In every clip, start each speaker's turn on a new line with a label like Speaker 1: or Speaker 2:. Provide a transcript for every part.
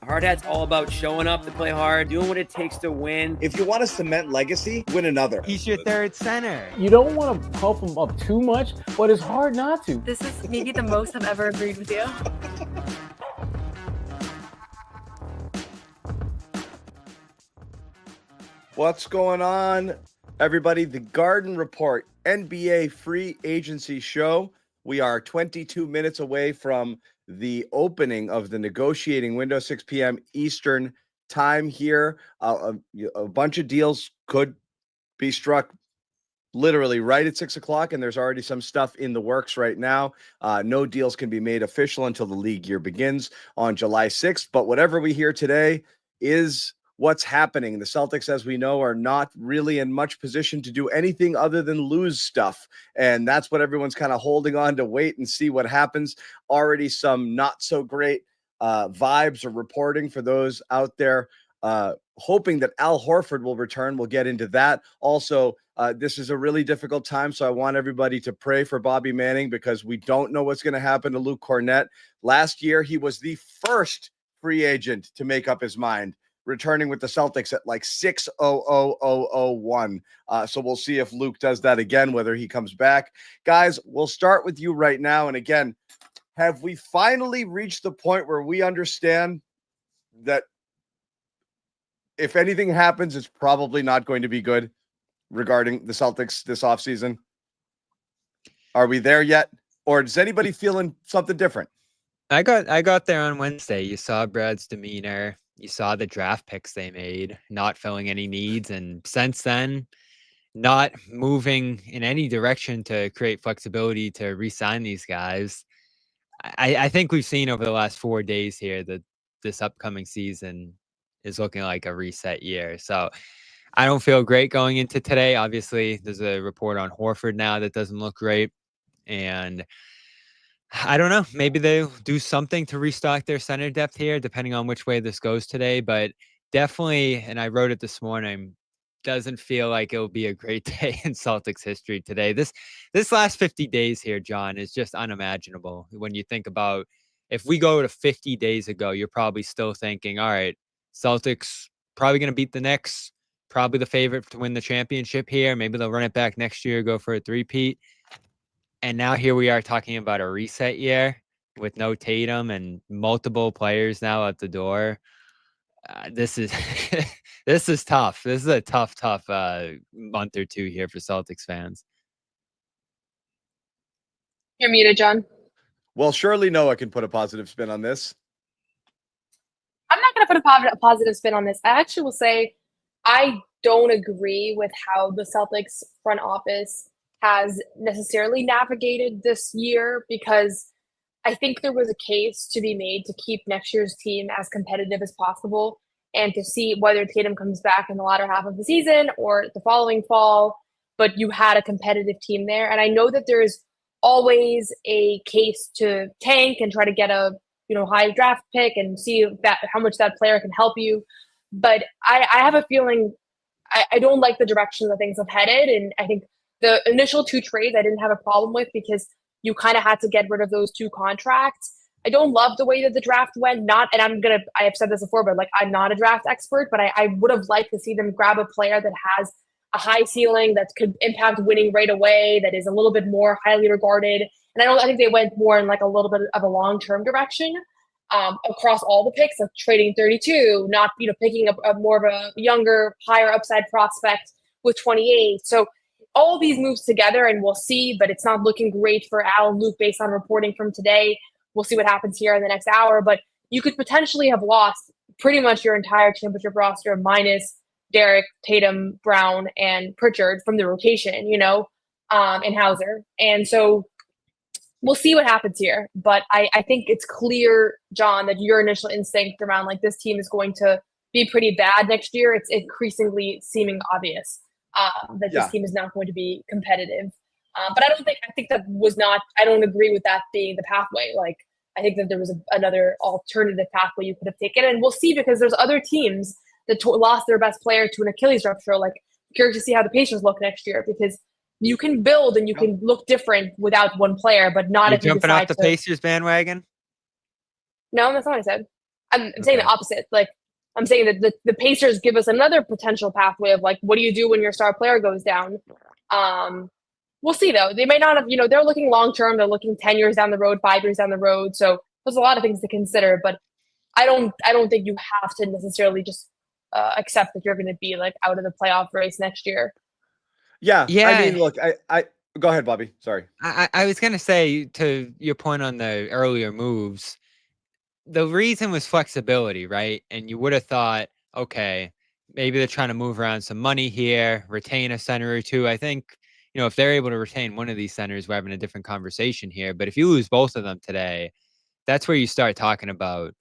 Speaker 1: Hard Hat's all about showing up to play hard, doing what it takes to win.
Speaker 2: If you want to cement legacy, win another.
Speaker 3: He's your third center.
Speaker 4: You don't want to puff him up too much, but it's hard not to.
Speaker 5: This is maybe the most I've ever agreed with you.
Speaker 2: What's going on, everybody? The Garden Report NBA free agency show. We are 22 minutes away from the opening of the negotiating window, 6 p.m. Eastern time here. A bunch of deals could be struck literally right at 6 o'clock, and there's already some stuff in the works right now. No deals can be made official until the league year begins on July 6th. But whatever we hear today is what's happening. The Celtics, as we know, are not really in much position to do anything other than lose stuff. And that's what everyone's kind of holding on to wait and see what happens. Already some not so great vibes or reporting for those out there hoping that Al Horford will return. We'll get into that. Also, this is a really difficult time, so I want everybody to pray for Bobby Manning because we don't know what's going to happen to Luke Kornet. Last year, he was the first free agent to make up his mind, returning with the Celtics at like 6-0-0-0-0-1. So we'll see if Luke does that again, whether he comes back. Guys, we'll start with you right now. And again, have we finally reached the point where we understand that if anything happens, it's probably not going to be good regarding the Celtics this offseason? Are we there yet? Or is anybody feeling something different?
Speaker 3: I got there on Wednesday. You saw Brad's demeanor. You saw the draft picks they made, not filling any needs. And since then, not moving in any direction to create flexibility to re-sign these guys. I think we've seen over the last 4 days here that this upcoming season is looking like a reset year. So I don't feel great going into today. Obviously, there's a report on Horford now that doesn't look great. And I don't know. Maybe they'll do something to restock their center depth here, depending on which way this goes today. But definitely, and I wrote it this morning, doesn't feel like it'll be a great day in Celtics history today. This last 50 days here, John, is just unimaginable. When you think about if we go to 50 days ago, you're probably still thinking, all right, Celtics probably going to beat the Knicks, probably the favorite to win the championship here. Maybe they'll run it back next year, go for a three-peat. And now here we are talking about a reset year with no Tatum and multiple players now at the door. This is this is tough. This is a tough month or two here for Celtics fans.
Speaker 5: You're muted, John.
Speaker 2: Well, surely Noah can put a positive spin on this.
Speaker 5: I'm not going to put a positive spin on this. I actually will say I don't agree with how the Celtics front office has necessarily navigated this year, because I think there was a case to be made to keep next year's team as competitive as possible and to see whether Tatum comes back in the latter half of the season or the following fall, but you had a competitive team there. And I know that there's always a case to tank and try to get a high draft pick and see how much that player can help you. But I have a feeling I don't like the direction that things have headed. And I think the initial two trades I didn't have a problem with because you kind of had to get rid of those two contracts. I don't love the way that the draft went. I have said this before, but I'm not a draft expert, but I would have liked to see them grab a player that has a high ceiling that could impact winning right away, that is a little bit more highly regarded. And I think they went more in a little bit of a long-term direction across all the picks of trading 32, not, picking up more of a younger, higher upside prospect with 28. So all these moves together, and we'll see, but it's not looking great for Al and Luke based on reporting from today. We'll see what happens here in the next hour, but you could potentially have lost pretty much your entire championship roster minus Derek, Tatum, Brown, and Pritchard from the rotation, and Hauser. And so we'll see what happens here. But I think it's clear, John, that your initial instinct around this team is going to be pretty bad next year. It's increasingly seeming obvious that this team is not going to be competitive. But I don't agree with that being the pathway. I think that there was another alternative pathway you could have taken. And we'll see, because there's other teams that lost their best player to an Achilles rupture. Curious to see how the Pacers look next year, because you can build and you can look different without one player, but not if you
Speaker 3: jumping off the Pacers bandwagon.
Speaker 5: No, that's not what I said. I'm saying the opposite. Like, I'm saying that the Pacers give us another potential pathway of like, what do you do when your star player goes down? We'll see though. They may not have, they're looking long term. They're looking 10 years down the road, 5 years down the road. So there's a lot of things to consider. But I don't think you have to necessarily just accept that you're going to be like out of the playoff race next year.
Speaker 2: Yeah.
Speaker 3: Yeah.
Speaker 2: I mean, look, I go ahead, Bobby. Sorry.
Speaker 3: I was going to say, to your point on the earlier moves, the reason was flexibility, right? And you would have thought, okay, maybe they're trying to move around some money here, retain a center or two. I think, if they're able to retain one of these centers, we're having a different conversation here. But if you lose both of them today, that's where you start talking about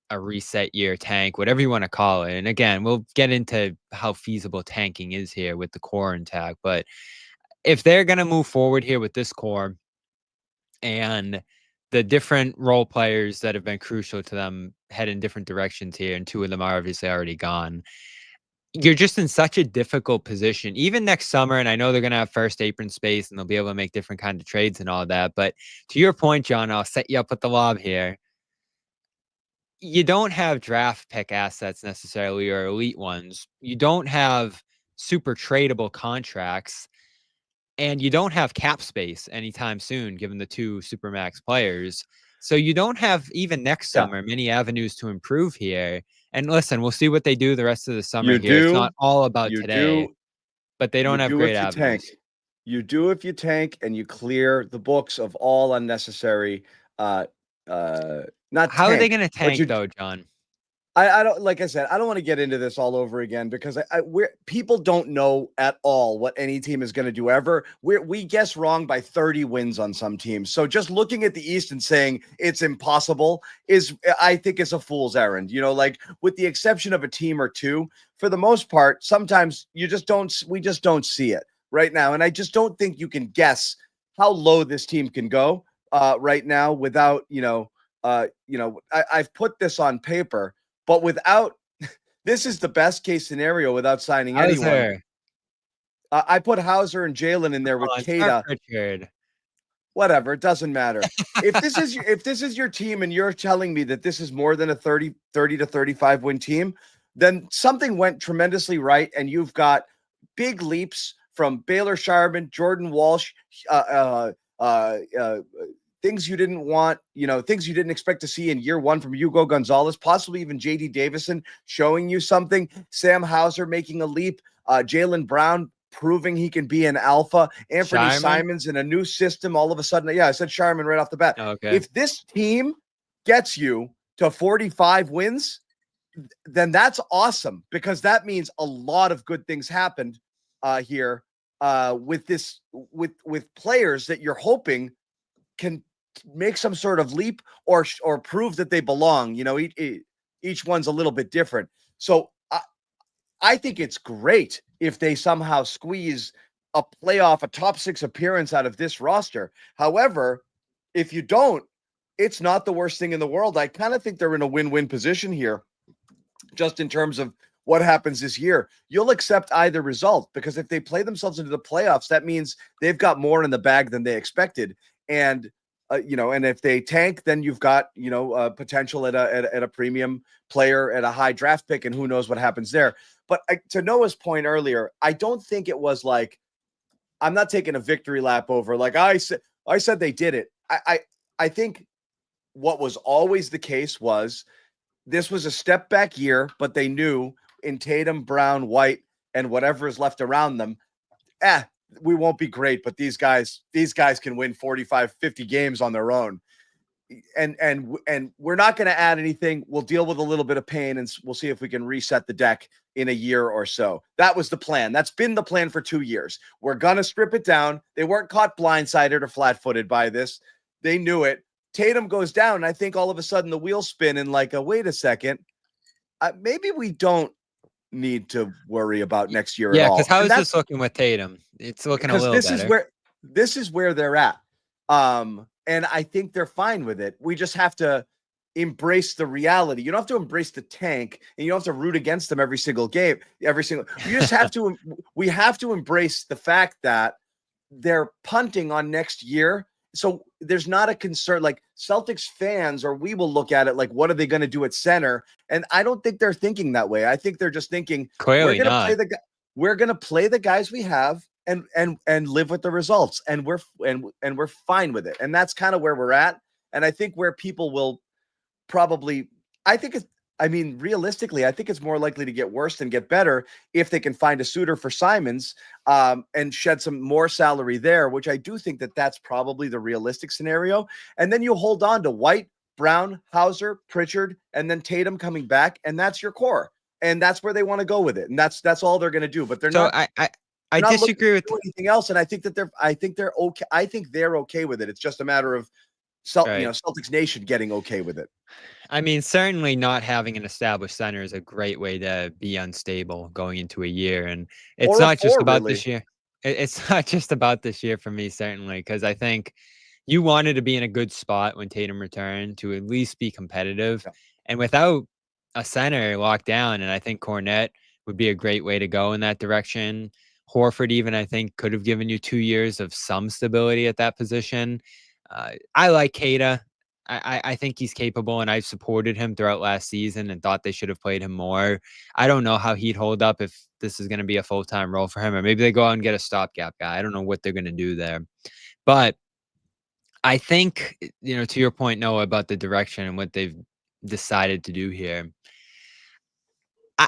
Speaker 3: a reset year tank, whatever you want to call it. And again, we'll get into how feasible tanking is here with the core intact. But if they're going to move forward here with this core and the different role players that have been crucial to them head in different directions here, and two of them are obviously already gone, you're just in such a difficult position, even next summer. And I know they're going to have first apron space and they'll be able to make different kinds of trades and all that. But to your point, John, I'll set you up with the lob here. You don't have draft pick assets necessarily, or elite ones. You don't have super tradable contracts, and you don't have cap space anytime soon, given the two Supermax players. So you don't have, even next summer, many avenues to improve here. And listen, we'll see what they do the rest of the summer It's not all about today, but they don't have great avenues.
Speaker 2: You do if you tank and you clear the books of all unnecessary not
Speaker 3: How are they going to tank though, John?
Speaker 2: I don't, like I said, I don't want to get into this all over again because people don't know at all what any team is going to do ever. We guess wrong by 30 wins on some teams. So just looking at the East and saying it's impossible I think is a fool's errand. Like with the exception of a team or two, for the most part, sometimes we just don't see it right now. And I just don't think you can guess how low this team can go right now without, I've put this on paper. But this is the best case scenario without signing anyone. I put Hauser and Jalen in there with Keita. Whatever, it doesn't matter. If this is your team and you're telling me that this is more than a 30 to 35 win team, then something went tremendously right, and you've got big leaps from Baylor Sharman, Jordan Walsh, things you didn't want, things you didn't expect to see in year one from Hugo Gonzalez, possibly even JD Davison showing you something, Sam Hauser making a leap, Jaylen Brown proving he can be an alpha, Anthony Simons in a new system all of a sudden. Yeah, I said Sharman right off the bat.
Speaker 3: Okay.
Speaker 2: If this team gets you to 45 wins, then that's awesome, because that means a lot of good things happened here with players that you're hoping can make some sort of leap or prove that they belong. Each one's a little bit different. So I think it's great if they somehow squeeze a top 6 appearance out of this roster. However, if you don't, it's not the worst thing in the world. I kind of think they're in a win-win position here, just in terms of what happens this year. You'll accept either result, because if they play themselves into the playoffs, that means they've got more in the bag than they expected. And and if they tank, then you've got potential at a premium player at a high draft pick, and who knows what happens there. But to Noah's point earlier, I don't think it was like, I'm not taking a victory lap over like I said they did it. I think what was always the case was this was a step back year, but they knew in Tatum, Brown, White, and whatever is left around them, we won't be great, but these guys can win 45, 50 games on their own. And we're not going to add anything. We'll deal with a little bit of pain, and we'll see if we can reset the deck in a year or so. That was the plan. That's been the plan for 2 years. We're going to strip it down. They weren't caught blindsided or flat-footed by this. They knew it. Tatum goes down, and I think all of a sudden the wheels spin and wait a second. Maybe we don't need to worry about next year at all.
Speaker 3: Yeah, because how is this looking with Tatum? It's looking a little better.
Speaker 2: This is where they're at. And I think they're fine with it. We just have to embrace the reality. You don't have to embrace the tank, and you don't have to root against them every single game. You just have to. We have to embrace the fact that they're punting on next year. so there's not a concern. Like Celtics fans, or we will look at it like, what are they going to do at center? And I don't think they're thinking that way. I think they're just thinking
Speaker 3: Clearly
Speaker 2: we're
Speaker 3: not.
Speaker 2: going to play the guys we have and live with the results, and we're fine with it. And that's kind of where we're at. And I think where people will probably, realistically, I think it's more likely to get worse than get better if they can find a suitor for Simons and shed some more salary there, which I do think that's probably the realistic scenario. And then you hold on to White, Brown, Hauser, Pritchard, and then Tatum coming back, and that's your core. And that's where they want to go with it. And that's all they're going to do. But they're not.
Speaker 3: I disagree with
Speaker 2: anything else. And I think they're okay. I think they're okay with it. It's just a matter of Celtics Nation getting okay with it.
Speaker 3: I mean, certainly not having an established center is a great way to be unstable going into a year. And it's not just about this year. It's not just about this year for me, certainly, because I think you wanted to be in a good spot when Tatum returned to at least be competitive. Yeah. And without a center locked down, and I think Kornet would be a great way to go in that direction. Horford even, I think, could have given you 2 years of some stability at that position. I like Keita. I think he's capable, and I've supported him throughout last season and thought they should have played him more. I don't know how he'd hold up if this is going to be a full-time role for him, or maybe they go out and get a stopgap guy. I don't know what they're going to do there. But I think, to your point, Noah, about the direction and what they've decided to do here,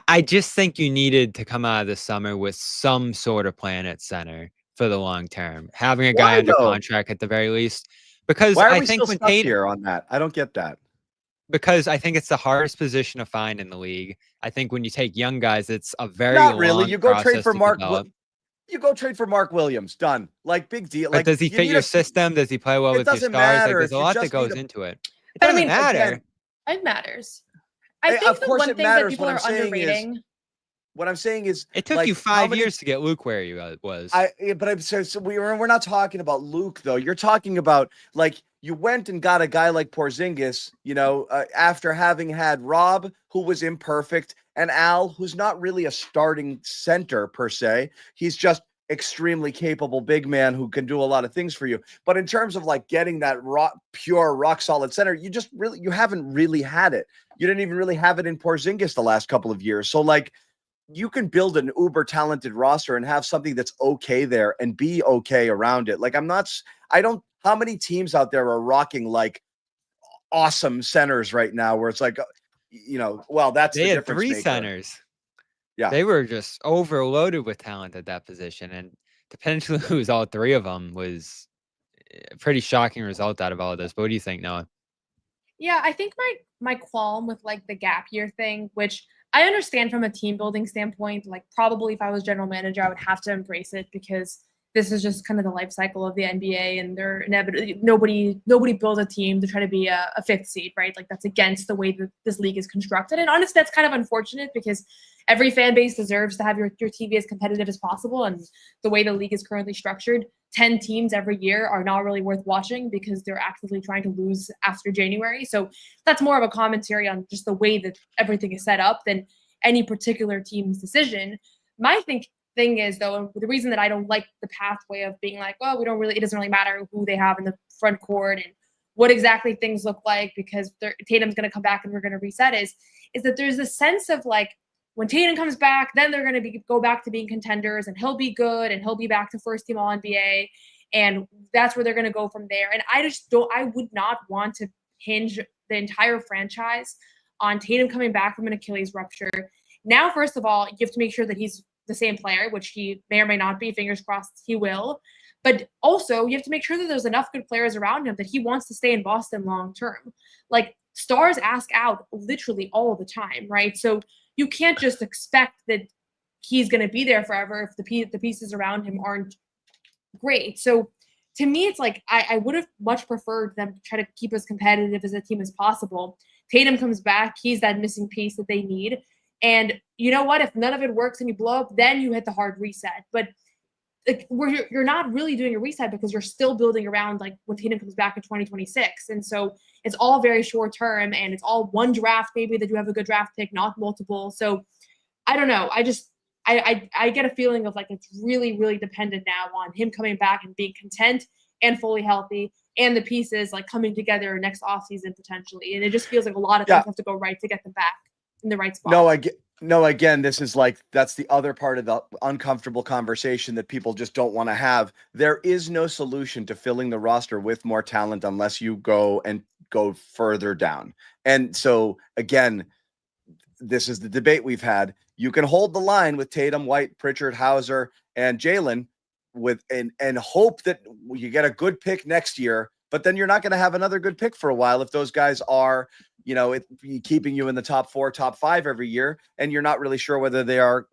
Speaker 3: I just think you needed to come out of the summer with some sort of plan at center for the long term, having a guy under contract at the very least. Because
Speaker 2: I think when Tatum here on that, I don't get that.
Speaker 3: Because I think it's the hardest position to find in the league. I think when you take young guys, it's a very
Speaker 2: not really. You go trade for Mark.
Speaker 3: You
Speaker 2: go trade for Mark Williams. Done. Like big deal.
Speaker 3: But does he fit your system? Does he play well with your stars? Like, there's a lot that goes into it. It doesn't matter.
Speaker 5: Again, it matters. I think the one thing that people are underrating.
Speaker 2: What I'm saying is,
Speaker 3: it took you 5 years to get Luke where he was.
Speaker 2: We're not talking about Luke though. You're talking about like you went and got a guy like Porzingis, after having had Rob, who was imperfect, and Al, who's not really a starting center per se. He's just extremely capable big man who can do a lot of things for you. But in terms of like getting that pure rock solid center, you haven't really had it. You didn't even really have it in Porzingis the last couple of years. So like, you can build an uber talented roster and have something that's okay there and be okay around it. Like how many teams out there are rocking like awesome centers right now where it's like, that's
Speaker 3: they had 3 centers.
Speaker 2: Yeah.
Speaker 3: They were just overloaded with talent at that position. And to potentially lose all 3 of them was a pretty shocking result out of all of this. But what do you think, Noah?
Speaker 5: Yeah, I think my qualm with like the gap year thing, which I understand from a team building standpoint, like probably if I was general manager, I would have to embrace it because this is just kind of the life cycle of the NBA, and they're inevitably nobody builds a team to try to be a 5th seed, right? Like that's against the way that this league is constructed. And honestly, that's kind of unfortunate because every fan base deserves to have your team be as competitive as possible. And the way the league is currently structured, 10 teams every year are not really worth watching because they're actively trying to lose after January. So that's more of a commentary on just the way that everything is set up than any particular team's decision. My thing is, though, the reason that I don't like the pathway of being like, well, it doesn't really matter who they have in the front court and what exactly things look like because Tatum's going to come back and we're going to reset is that there's a sense of like, when Tatum comes back, then they're going to go back to being contenders and he'll be good and he'll be back to first team All-NBA. And that's where they're going to go from there. And I would not want to hinge the entire franchise on Tatum coming back from an Achilles rupture. Now, first of all, you have to make sure that he's the same player, which he may or may not be. Fingers crossed he will. But also, you have to make sure that there's enough good players around him that he wants to stay in Boston long term. Like, stars ask out literally all the time, right? So you can't just expect that he's going to be there forever if the pieces around him aren't great. So to me, it's like I would have much preferred them to try to keep as competitive as a team as possible. Tatum comes back. He's that missing piece that they need. And you know what? If none of it works and you blow up, then you hit the hard reset. But you're not really doing a reset because you're still building around like when Tatum comes back in 2026. And so it's all very short term and it's all one draft, maybe that you have a good draft pick, not multiple. So I don't know. I get a feeling of like it's really, really dependent now on him coming back and being content and fully healthy, and the pieces like coming together next offseason potentially. And it just feels like a lot of things have to go right to get them back in the right spot.
Speaker 2: Again, this is like, that's the other part of the uncomfortable conversation that people just don't want to have. There is no solution to filling the roster with more talent unless you go further down. And so again, this is the debate we've had. You can hold the line with Tatum, White, Pritchard, Hauser, and Jalen and hope that you get a good pick next year, but then you're not going to have another good pick for a while if those guys are, keeping you in the top 4, top 5 every year, and you're not really sure whether they are,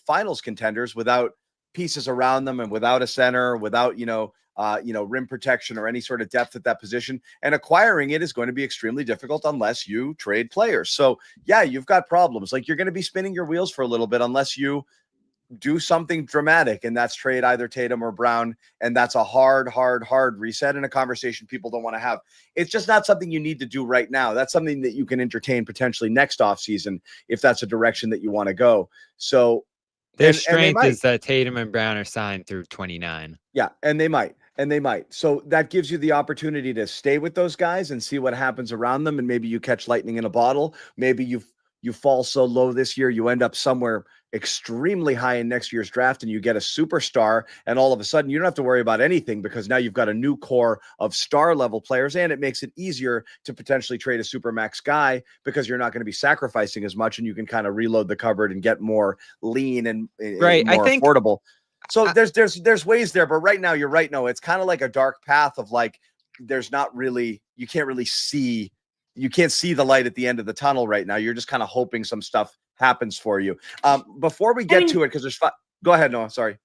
Speaker 2: finals contenders without pieces around them and without a center, without, rim protection or any sort of depth at that position. And acquiring it is going to be extremely difficult unless you trade players. So yeah, you've got problems. Like, you're going to be spinning your wheels for a little bit unless you do something dramatic, and that's trade either Tatum or Brown. And that's a hard reset and a conversation people don't want to have. It's just not something you need to do right now. That's something that you can entertain potentially next offseason if that's a direction that you want to go. So
Speaker 3: their strength is that Tatum and Brown are signed through 29.
Speaker 2: Yeah, and they might. So that gives you the opportunity to stay with those guys and see what happens around them. And maybe you catch lightning in a bottle. Maybe you fall so low this year, you end up somewhere extremely high in next year's draft and you get a superstar, and all of a sudden you don't have to worry about anything because now you've got a new core of star level players, and it makes it easier to potentially trade a supermax guy because you're not going to be sacrificing as much, and you can kind of reload the cupboard and get more lean and more affordable. So there's ways there, but right now you're right. No, it's kind of like a dark path of like, there's not really, you can't see the light at the end of the tunnel right now. You're just kind of hoping some stuff happens for you. Before we get to it, because there's go ahead, Noah. Sorry.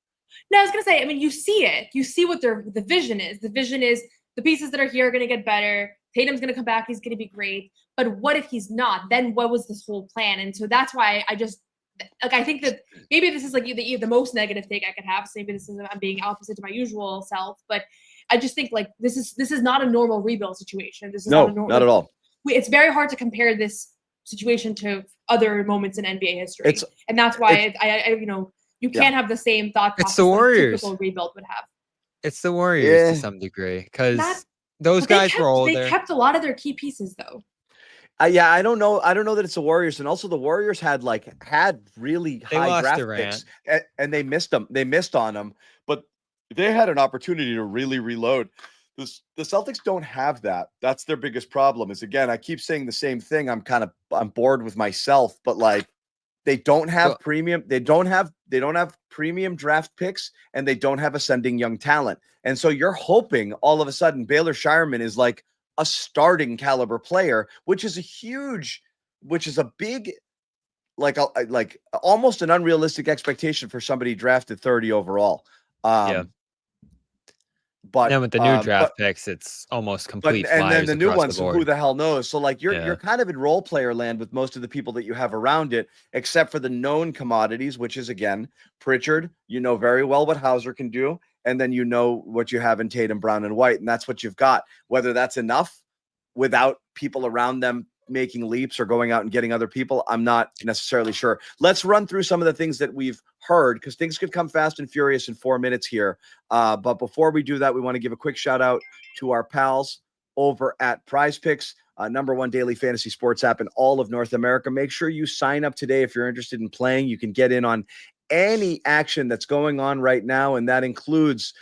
Speaker 5: No, I was going to say, you see it. You see what the vision is. The vision is the pieces that are here are going to get better. Tatum's going to come back. He's going to be great. But what if he's not? Then what was this whole plan? And so that's why I think that maybe this is like the most negative take I could have. So maybe this is, I'm being opposite to my usual self, but I just think like this is not a normal rebuild situation. This is not
Speaker 2: at all.
Speaker 5: It's very hard to compare this situation to other moments in NBA history, and that's why you can't have the same thought process.
Speaker 3: It's the Warriors.
Speaker 5: Typical rebuild would have.
Speaker 3: It's the Warriors to some degrry because those guys were older.
Speaker 5: They kept a lot of their key pieces though.
Speaker 2: I don't know that it's the Warriors, and also the Warriors had really high draft picks, and they missed them. They missed on them, but they had an opportunity to really reload. The Celtics don't have that. That's their biggest problem. Is, again, I keep saying the same thing. I'm bored with myself, but like, they don't have premium. They don't have premium draft picks, and they don't have ascending young talent. And so you're hoping all of a sudden Baylor Shireman is like a starting caliber player, which is a big, like almost an unrealistic expectation for somebody drafted 30 overall. But
Speaker 3: then with the new draft picks, it's almost complete.
Speaker 2: And then the new ones, who the hell knows? So like you're kind of in role player land with most of the people that you have around it, except for the known commodities, which is, again, Pritchard. You know very well what Hauser can do, and then you know what you have in Tatum, Brown, and White, and that's what you've got. Whether that's enough without people around them making leaps or going out and getting other people, I'm not necessarily sure. Let's run through some of the things that we've heard, because things could come fast and furious in 4 minutes here. But before we do that, we want to give a quick shout out to our pals over at Prize Picks, #1 daily fantasy sports app in all of North America. Make sure you sign up today if you're interested in playing. You can get in on any action that's going on right now, and that includes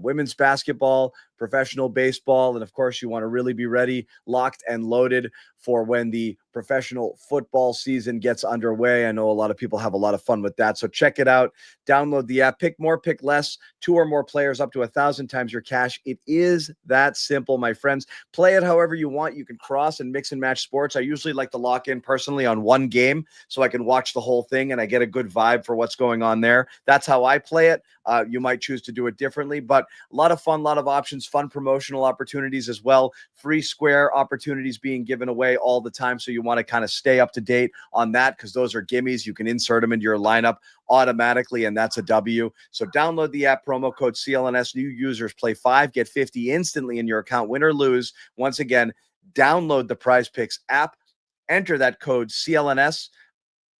Speaker 2: women's basketball, professional baseball, and of course you want to really be ready, locked and loaded for when the professional football season gets underway. I know a lot of people have a lot of fun with that, so check it out. Download the app. Pick more, pick less. 2 or more players, up to 1,000 times your cash. It is that simple, my friends. Play it however you want. You can cross and mix and match sports. I usually like to lock in personally on one game so I can watch the whole thing and I get a good vibe for what's going on there. That's how I play it. You might choose to do it differently, but a lot of fun, a lot of options, fun promotional opportunities as well. Free square opportunities being given away all the time. So you want to kind of stay up to date on that, because those are gimmies. You can insert them into your lineup automatically, and that's a W. So download the app, promo code CLNS. New users play 5, get 50 instantly in your account, win or lose. Once again, download the Prize Picks app, enter that code CLNS.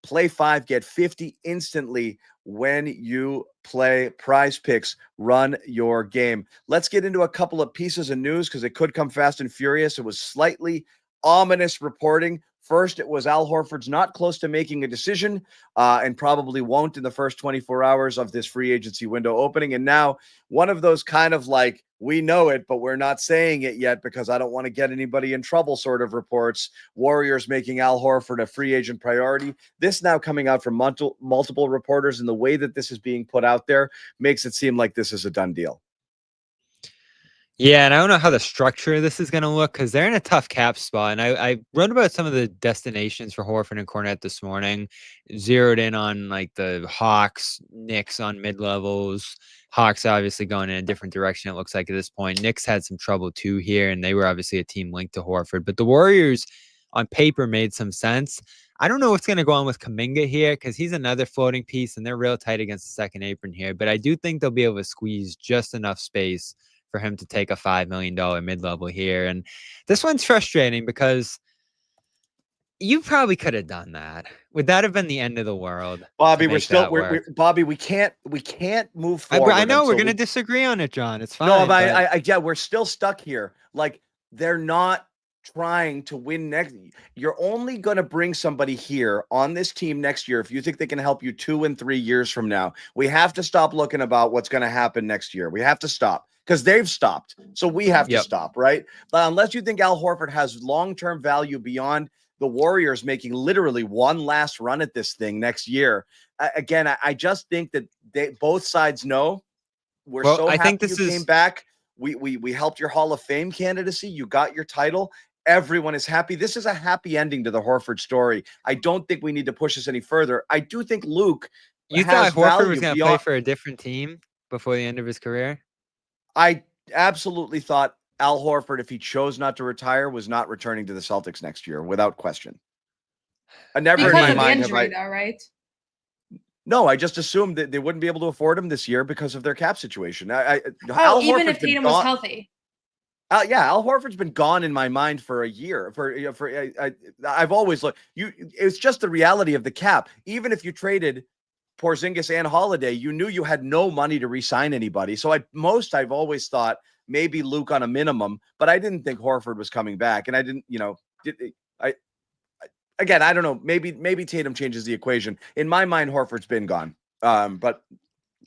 Speaker 2: Play 5, get 50 instantly when you play Prize Picks. Run your game. Let's get into a couple of pieces of news because it could come fast and furious. It was slightly ominous reporting. First, it was Al Horford's not close to making a decision and probably won't in the first 24 hours of this free agency window opening. And now one of those kind of like, we know it, but we're not saying it yet because I don't want to get anybody in trouble sort of reports. Warriors making Al Horford a free agent priority. This now coming out from multiple reporters, and the way that this is being put out there makes it seem like this is a done deal.
Speaker 3: Yeah, and I don't know how the structure of this is going to look because they're in a tough cap spot. And I wrote about some of the destinations for Horford and Kornet this morning, zeroed in on like the Hawks, Knicks on mid-levels. Hawks obviously going in a different direction, it looks like at this point. Knicks had some trouble too here, and they were obviously a team linked to Horford. But the Warriors on paper made some sense. I don't know what's going to go on with Kuminga here because he's another floating piece, and they're real tight against the second apron here. But I do think they'll be able to squeeze just enough space for him to take a $5 million mid-level here. And this one's frustrating because you probably could have done that. Would that have been the end of the world?
Speaker 2: Bobby, Bobby, we can't move forward.
Speaker 3: I know we're going to disagree on it, John. It's fine.
Speaker 2: No, but yeah, we're still stuck here. Like, they're not trying to win next. You're only going to bring somebody here on this team next year if you think they can help you 2 and 3 years from now. We have to stop looking about what's going to happen next year. We have to stop. Because they've stopped. So we have to stop, right? But unless you think Al Horford has long-term value beyond the Warriors making literally one last run at this thing next year, again, I just think that both sides know we're so happy you came back. We helped your Hall of Fame candidacy. You got your title. Everyone is happy. This is a happy ending to the Horford story. I don't think we need to push this any further. I do think Luke
Speaker 3: You thought Horford was going to play for a different team before the end of his career?
Speaker 2: I absolutely thought Al Horford, if he chose not to retire, was not returning to the Celtics next year, without question. I never
Speaker 5: because
Speaker 2: in my mind
Speaker 5: injury, though, right?
Speaker 2: No, I just assumed that they wouldn't be able to afford him this year because of their cap situation.
Speaker 5: Even if Tatum was healthy.
Speaker 2: Yeah, Al Horford's been gone in my mind for a year. I've always looked. It's just the reality of the cap. Even if you traded Porzingis and Holiday, you knew you had no money to re-sign anybody. So I've always thought maybe Luke on a minimum, but I didn't think Horford was coming back. And I didn't, again, I don't know. Maybe Tatum changes the equation. In my mind, Horford's been gone. But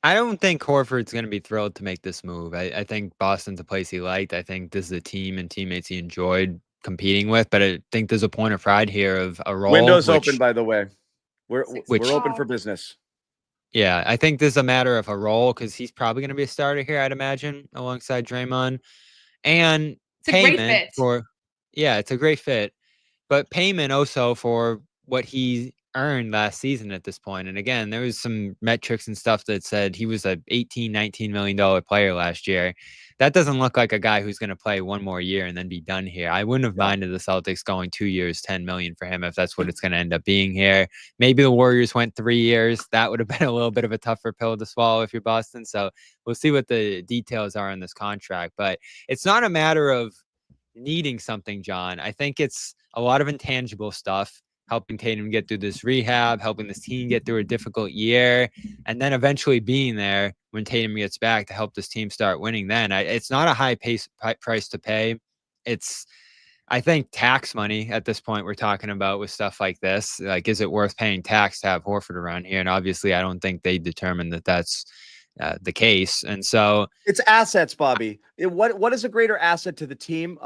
Speaker 3: I don't think Horford's going to be thrilled to make this move. I think Boston's a place he liked. I think this is a team and teammates he enjoyed competing with, but I think there's a point of pride here of a role.
Speaker 2: Windows open, by the way. We're open for business.
Speaker 3: Yeah, I think this is a matter of a role because he's probably going to be a starter here, I'd imagine, alongside Draymond. And
Speaker 5: it's a great fit.
Speaker 3: It's a great fit. But payment also for what he earned last season at this point. And again, there was some metrics and stuff that said he was a $18, $19 million player last year. That doesn't look like a guy who's going to play one more year and then be done here. I wouldn't have minded the Celtics going 2 years, $10 million for him if that's what it's going to end up being here. Maybe the Warriors went 3 years. That would have been a little bit of a tougher pill to swallow if you're Boston. So we'll see what the details are in this contract. But it's not a matter of needing something, John. I think it's a lot of intangible stuff, helping Tatum get through this rehab, helping this team get through a difficult year, and then eventually being there when Tatum gets back to help this team start winning. Then it's not a high price to pay. It's, I think, tax money at this point we're talking about with stuff like this. Like, is it worth paying tax to have Horford around here? And obviously, I don't think they determined that that's the case. And so
Speaker 2: it's assets, Bobby. What is a greater asset to the team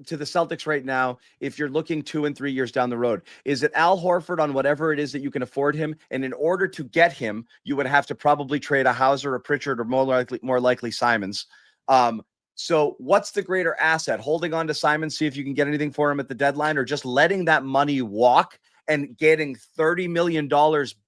Speaker 2: to the Celtics right now, if you're looking 2 and 3 years down the road? Is it Al Horford on whatever it is that you can afford him? And in order to get him, you would have to probably trade a Hauser, a Pritchard, or more likely Simons. So what's the greater asset? Holding on to Simons, see if you can get anything for him at the deadline, or just letting that money walk and getting $30 million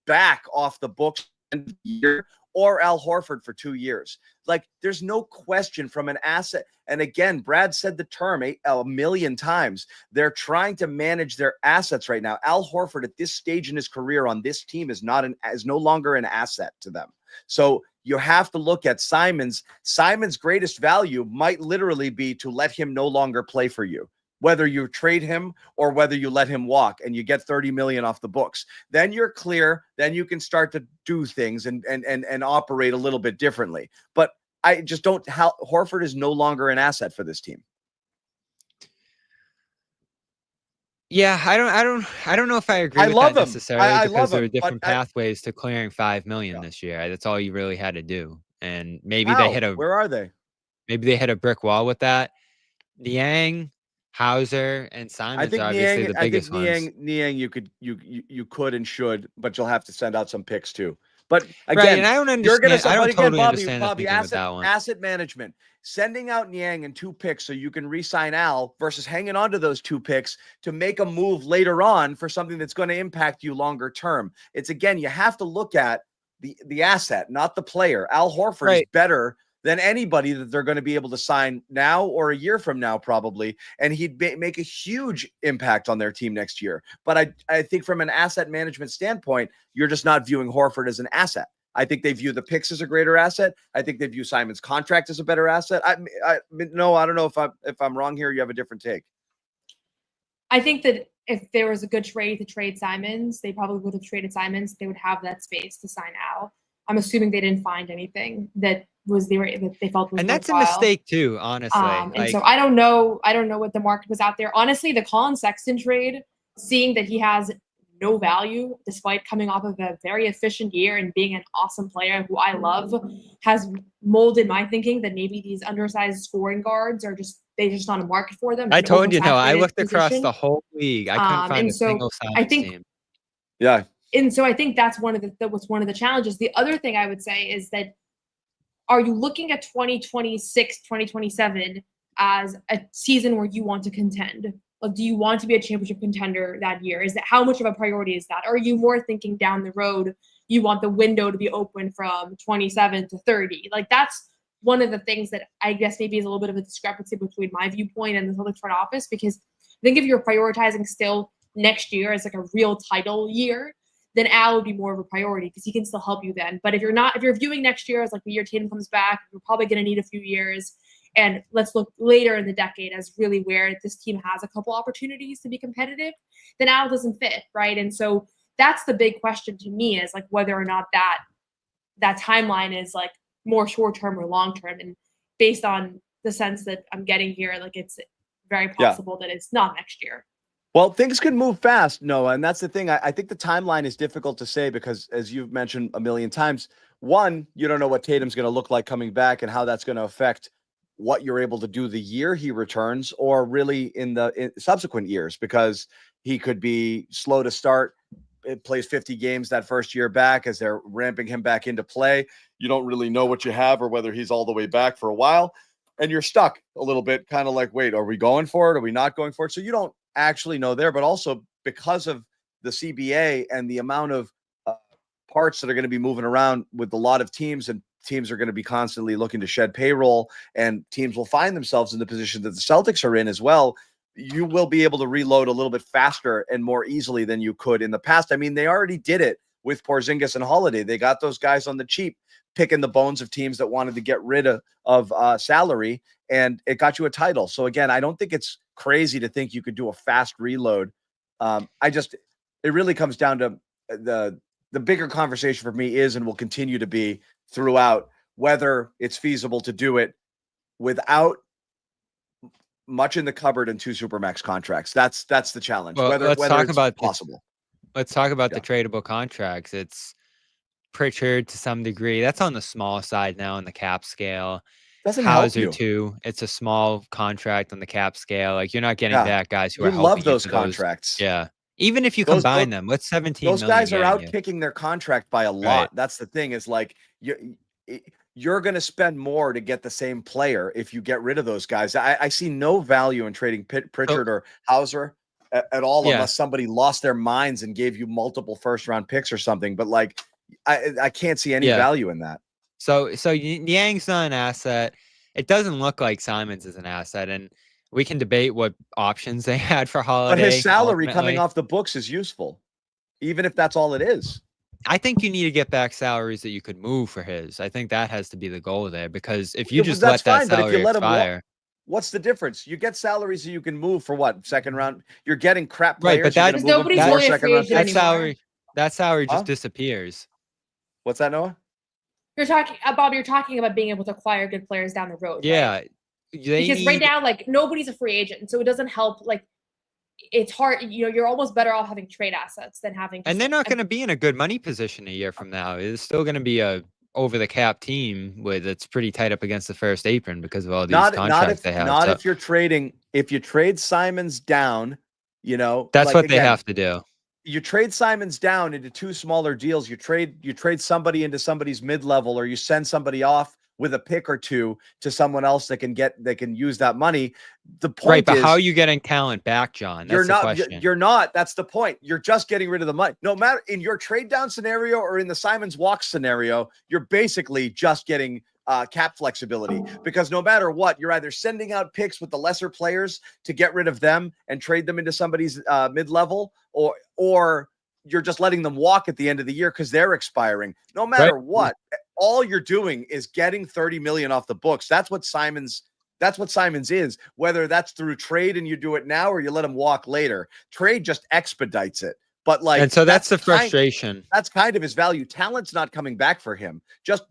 Speaker 2: back off the books in a year, or Al Horford for 2 years? Like, there's no question from an asset. And again, Brad said the term a million times. They're trying to manage their assets right now. Al Horford at this stage in his career on this team is no longer an asset to them. So you have to look at Simons. Simons' greatest value might literally be to let him no longer play for you. whether you trade him or whether you let him walk and you get 30 million off the books. Then you're clear. Then you can start to do things and operate a little bit differently. But I just don't. Horford is no longer an asset for this team.
Speaker 3: Yeah, I don't know if I agree with
Speaker 2: love
Speaker 3: that
Speaker 2: him.
Speaker 3: necessarily
Speaker 2: I
Speaker 3: because
Speaker 2: love
Speaker 3: there
Speaker 2: him,
Speaker 3: are different
Speaker 2: but
Speaker 3: pathways to clearing 5 million
Speaker 2: Yeah.
Speaker 3: this year. That's all you really had to do. And maybe
Speaker 2: How?
Speaker 3: they hit
Speaker 2: Where are they?
Speaker 3: a brick wall with that. Niang, Hauser, and
Speaker 2: I
Speaker 3: Simons
Speaker 2: think
Speaker 3: are obviously
Speaker 2: Niang.
Speaker 3: the
Speaker 2: I think
Speaker 3: biggest ones.
Speaker 2: Niang. You could and should, but you'll have to send out some picks too. But
Speaker 3: Right,
Speaker 2: again,
Speaker 3: and I don't
Speaker 2: you're gonna.
Speaker 3: understand. I
Speaker 2: But
Speaker 3: don't
Speaker 2: again,
Speaker 3: totally understand the
Speaker 2: Bobby,
Speaker 3: thinking with that one.
Speaker 2: asset management, sending out Niang and 2 picks so you can re-sign Al versus hanging on to those 2 picks to make a move later on for something that's going to impact you longer term. It's again, you have to look at the asset, not the player. Al Horford is
Speaker 3: Right.
Speaker 2: better than anybody that they're going to be able to sign now or a year from now, probably. And he'd make a huge impact on their team next year. But I think from an asset management standpoint, you're just not viewing Horford as an asset. I think they view the picks as a greater asset. I think they view Simon's contract as a better asset. No, I don't know if I'm wrong here. You have a different take.
Speaker 5: I think that if there was a good trade to trade Simons, they probably would have traded Simons. They would have that space to sign Al. I'm assuming they didn't find anything that they felt was
Speaker 3: And that's
Speaker 5: worthwhile.
Speaker 3: a mistake too, honestly.
Speaker 5: And so I don't know what the market was out there. Honestly, the Colin Sexton trade, seeing that he has no value despite coming off of a very efficient year and being an awesome player who I love, has molded my thinking that maybe these undersized scoring guards are just not a market for them.
Speaker 3: I told you, no, I
Speaker 5: oversaturated
Speaker 3: looked across
Speaker 5: position.
Speaker 3: the whole league. I couldn't find
Speaker 5: And
Speaker 3: a
Speaker 5: so
Speaker 3: single
Speaker 5: I
Speaker 3: Simons
Speaker 5: think
Speaker 3: team.
Speaker 2: Yeah.
Speaker 5: And so I think that's one of the challenges. The other thing I would say is that, are you looking at 2026, 2027 as a season where you want to contend? Like, do you want to be a championship contender that year? Is that, how much of a priority is that? Or are you more thinking down the road, you want the window to be open from 27 to 30? Like, that's one of the things that I guess maybe is a little bit of a discrepancy between my viewpoint and the Celtics front office, because I think if you're prioritizing still next year as like a real title year, then Al would be more of a priority because he can still help you then. But if you're viewing next year as like the year Tatum comes back, you're probably going to need a few years. And let's look later in the decade as really where this team has a couple opportunities to be competitive, then Al doesn't fit, right? And so that's the big question to me, is like whether or not that timeline is like more short-term or long-term. And based on the sense that I'm getting here, like it's very possible that it's not next year.
Speaker 2: Well, things can move fast, Noah, and that's the thing. I think the timeline is difficult to say because, as you've mentioned a million times, one, you don't know what Tatum's going to look like coming back and how that's going to affect what you're able to do the year he returns, or really in subsequent years, because he could be slow to start. It plays 50 games that first year back as they're ramping him back into play. You don't really know what you have or whether he's all the way back for a while, and you're stuck a little bit, kind of like, wait, are we going for it? Are we not going for it? So you don't actually know there, but also because of the CBA and the amount of parts that are going to be moving around with a lot of teams, and teams are going to be constantly looking to shed payroll, and teams will find themselves in the position that the Celtics are in as well. You will be able to reload a little bit faster and more easily than you could in the past. I mean, they already did it with Porzingis and Holiday. They got those guys on the cheap, picking the bones of teams that wanted to get rid of salary, and it got you a title. So again, I don't think it's crazy to think you could do a fast reload. It really comes down to the bigger conversation for me is, and will continue to be throughout, whether it's feasible to do it without much in the cupboard and 2 supermax contracts. That's the challenge.
Speaker 3: Well,
Speaker 2: whether it's possible.
Speaker 3: Let's talk about the tradable contracts. It's Pritchard to some degree. That's on the small side now on the cap scale.
Speaker 2: Doesn't help
Speaker 3: Hauser
Speaker 2: you.
Speaker 3: too. It's a small contract on the cap scale. Like, you're not getting back guys who are
Speaker 2: You
Speaker 3: helping
Speaker 2: love
Speaker 3: you
Speaker 2: those
Speaker 3: for
Speaker 2: contracts.
Speaker 3: Yeah. Even if you combine them, what's 17
Speaker 2: those
Speaker 3: million
Speaker 2: guys are out
Speaker 3: getting you?
Speaker 2: kicking their contract by a lot.
Speaker 3: Right.
Speaker 2: That's the thing, is like you're going to spend more to get the same player if you get rid of those guys. I see no value in trading Pritchard or Hauser at all, unless somebody lost their minds and gave you multiple first-round picks or something. But like, I can't see any value in that.
Speaker 3: So Niang's not an asset. It doesn't look like Simons is an asset, and we can debate what options they had for Holiday.
Speaker 2: But his salary
Speaker 3: ultimately
Speaker 2: coming off the books is useful, even if that's all it is.
Speaker 3: I think you need to get back salaries that you could move for his. I think that has to be the goal there, because if you just let that salary expire.
Speaker 2: What's the difference? You get salaries that you can move for what? Second round. You're getting crap
Speaker 3: Right,
Speaker 2: players.
Speaker 3: but
Speaker 2: you're
Speaker 3: that-
Speaker 2: gonna
Speaker 5: Because
Speaker 2: move them
Speaker 5: nobody's
Speaker 2: for
Speaker 5: really a
Speaker 2: second
Speaker 5: free
Speaker 2: round
Speaker 5: agent
Speaker 2: picks?
Speaker 5: anymore.
Speaker 3: that salary just
Speaker 2: Huh?
Speaker 3: disappears.
Speaker 2: What's that, Noah?
Speaker 5: You're talking, Bob. You're talking about being able to acquire good players down the road, right?
Speaker 3: Yeah, they
Speaker 5: Because right
Speaker 3: need
Speaker 5: now, like nobody's a free agent, so it doesn't help. Like it's hard. You're almost better off having trade assets than having.
Speaker 3: and
Speaker 5: just,
Speaker 3: they're
Speaker 5: like,
Speaker 3: not going to be in a good money position a year from now. It's still going to be a over the cap team with it's pretty tight up against the first apron because of all these contracts they have.
Speaker 2: Not
Speaker 3: So
Speaker 2: if you're trading. If you trade Simons down,
Speaker 3: that's
Speaker 2: like,
Speaker 3: what they
Speaker 2: again,
Speaker 3: have to do.
Speaker 2: you trade Simons down into two smaller deals. You trade somebody into somebody's mid-level, or you send somebody off with a pick or two to someone else that can use that money. The point
Speaker 3: Right, but
Speaker 2: is,
Speaker 3: how are you getting talent back, John? That's the question.
Speaker 2: you're not. That's the point. You're just getting rid of the money. No matter in your trade down scenario or in the Simons walk scenario, you're basically just getting cap flexibility, because no matter what, you're either sending out picks with the lesser players to get rid of them and trade them into somebody's mid-level, or you're just letting them walk at the end of the year because they're expiring. No matter what, all you're doing is getting 30 million off the books. That's what Simons is, whether that's through trade and you do it now or you let him walk later. Trade just expedites it. But like,
Speaker 3: and so that's the frustration.
Speaker 2: That's kind of his value. Talent's not coming back for him. Just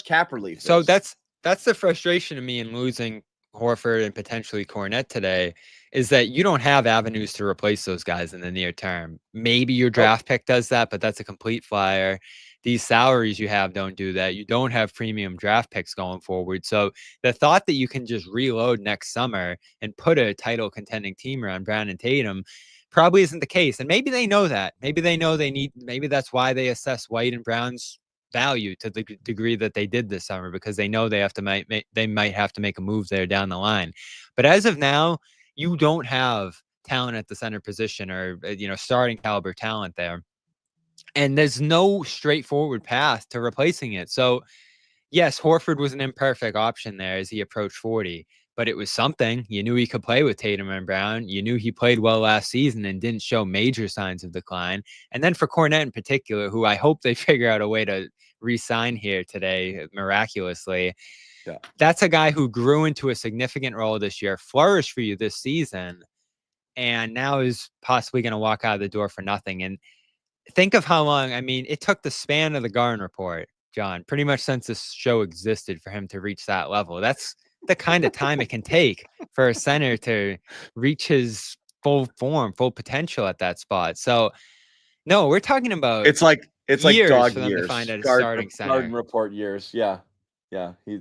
Speaker 2: cap relief.
Speaker 3: So that's the frustration of me in losing Horford and potentially Kornet today, is that you don't have avenues to replace those guys in the near term. Maybe your draft pick does that, but that's a complete flyer. These salaries you have don't do that. You don't have premium draft picks going forward. So the thought that you can just reload next summer and put a title contending team around Brown and Tatum probably isn't the case. And maybe they know that. Maybe they know maybe that's why they assess White and Brown's value to the degree that they did this summer, because they know they might have to make a move there down the line. But as of now, you don't have talent at the center position, or starting caliber talent there. And there's no straightforward path to replacing it. So yes, Horford was an imperfect option there as he approached 40, but it was something. You knew he could play with Tatum and Brown. You knew he played well last season and didn't show major signs of decline. And then for Kornet in particular, who I hope they figure out a way to re-sign here today miraculously.
Speaker 2: Yeah.
Speaker 3: That's a guy who grew into a significant role this year, flourished for you this season, and now is possibly going to walk out of the door for nothing. And think of how long, it took the span of the Garden Report, John, pretty much since this show existed, for him to reach that level. That's the kind of time it can take for a center to reach his full form, full potential at that spot. So no, we're talking about
Speaker 2: it's like dog
Speaker 3: for them
Speaker 2: years.
Speaker 3: to find a starting center.
Speaker 2: Garden Report years. Yeah.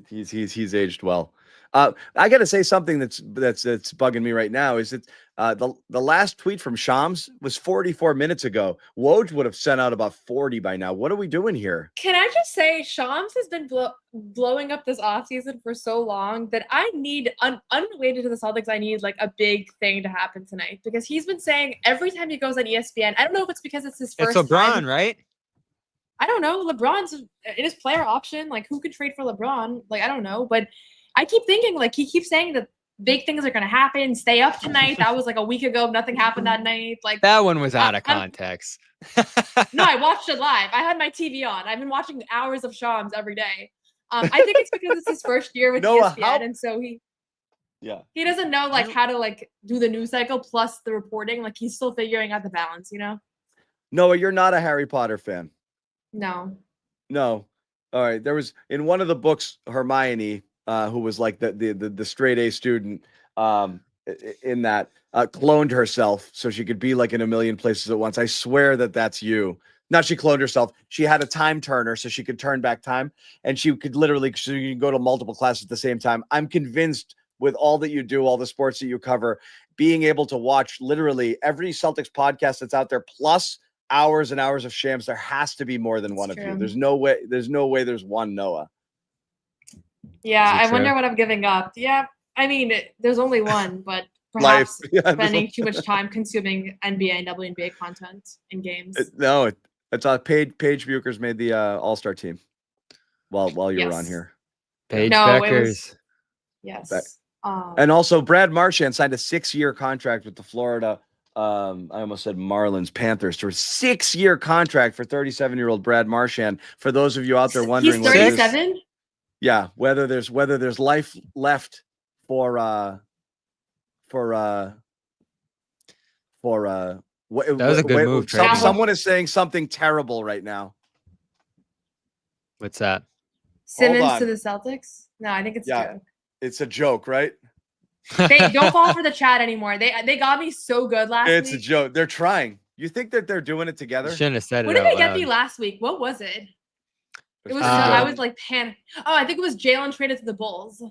Speaker 2: He's aged well. I got to say something that's bugging me right now is that the last tweet from Shams was 44 minutes ago. Woj would have sent out about 40 by now. What are we doing here?
Speaker 5: Can I just say, Shams has been blowing up this offseason for so long that I need, unrelated to the Celtics, I need like a big thing to happen tonight, because he's been saying every time he goes on ESPN, I don't know if it's because it's his first
Speaker 3: It's LeBron,
Speaker 5: time.
Speaker 3: right?
Speaker 5: I don't know. LeBron's in his player option. Like, who could trade for LeBron? Like, I don't know. But I keep thinking, like, he keeps saying that big things are going to happen. Stay up tonight. That was like a week ago. Nothing happened that night. Like,
Speaker 3: that one was out of context.
Speaker 5: No, I watched it live. I had my TV on. I've been watching hours of Shams every day. I think it's because it's his first year with
Speaker 2: Noah,
Speaker 5: ESPN, and so he doesn't know like how to like do the news cycle plus the reporting. Like, he's still figuring out the balance,
Speaker 2: Noah, you're not a Harry Potter fan.
Speaker 5: No.
Speaker 2: All right. There was in one of the books, Hermione, who was like the straight A student, in that cloned herself so she could be like in a million places at once. I swear that's you. Not she cloned herself. She had a time turner so she could turn back time, and she could literally, so you can go to multiple classes at the same time. I'm convinced with all that you do, all the sports that you cover, being able to watch literally every Celtics podcast that's out there, plus hours and hours of Shams, there has to be more than one of you. There's no way there's one Noah.
Speaker 5: Yeah, I wonder what I'm giving up. Yeah, there's only one, but perhaps spending too much time consuming NBA and WNBA content in games.
Speaker 2: It's Paige Buchers made the All-Star team while you were on here.
Speaker 3: Paige Beckers.
Speaker 5: Yes.
Speaker 2: And also Brad Marchand signed a 6-year contract with the Florida I almost said Marlins, Panthers, for a 6-year contract for 37-year-old Brad Marchand. For those of you out there wondering,
Speaker 5: he's 37.
Speaker 2: Whether there's life left for what,
Speaker 3: That was a good move, Travis.
Speaker 2: someone is saying something terrible right now.
Speaker 3: What's that?
Speaker 5: Simmons
Speaker 2: on.
Speaker 5: to the Celtics? No, I think it's a joke.
Speaker 2: It's a joke, right?
Speaker 5: They don't fall for the chat anymore. They got me so good last week.
Speaker 2: It's a joke. They're trying. You think that they're doing it
Speaker 3: You
Speaker 2: together?
Speaker 3: shouldn't have said
Speaker 5: What
Speaker 3: it
Speaker 5: did
Speaker 3: out
Speaker 5: they get
Speaker 3: loud.
Speaker 5: me last week? What was it? It was
Speaker 3: I
Speaker 5: I was like panicked. Oh, I think it was Jalen traded to the Bulls.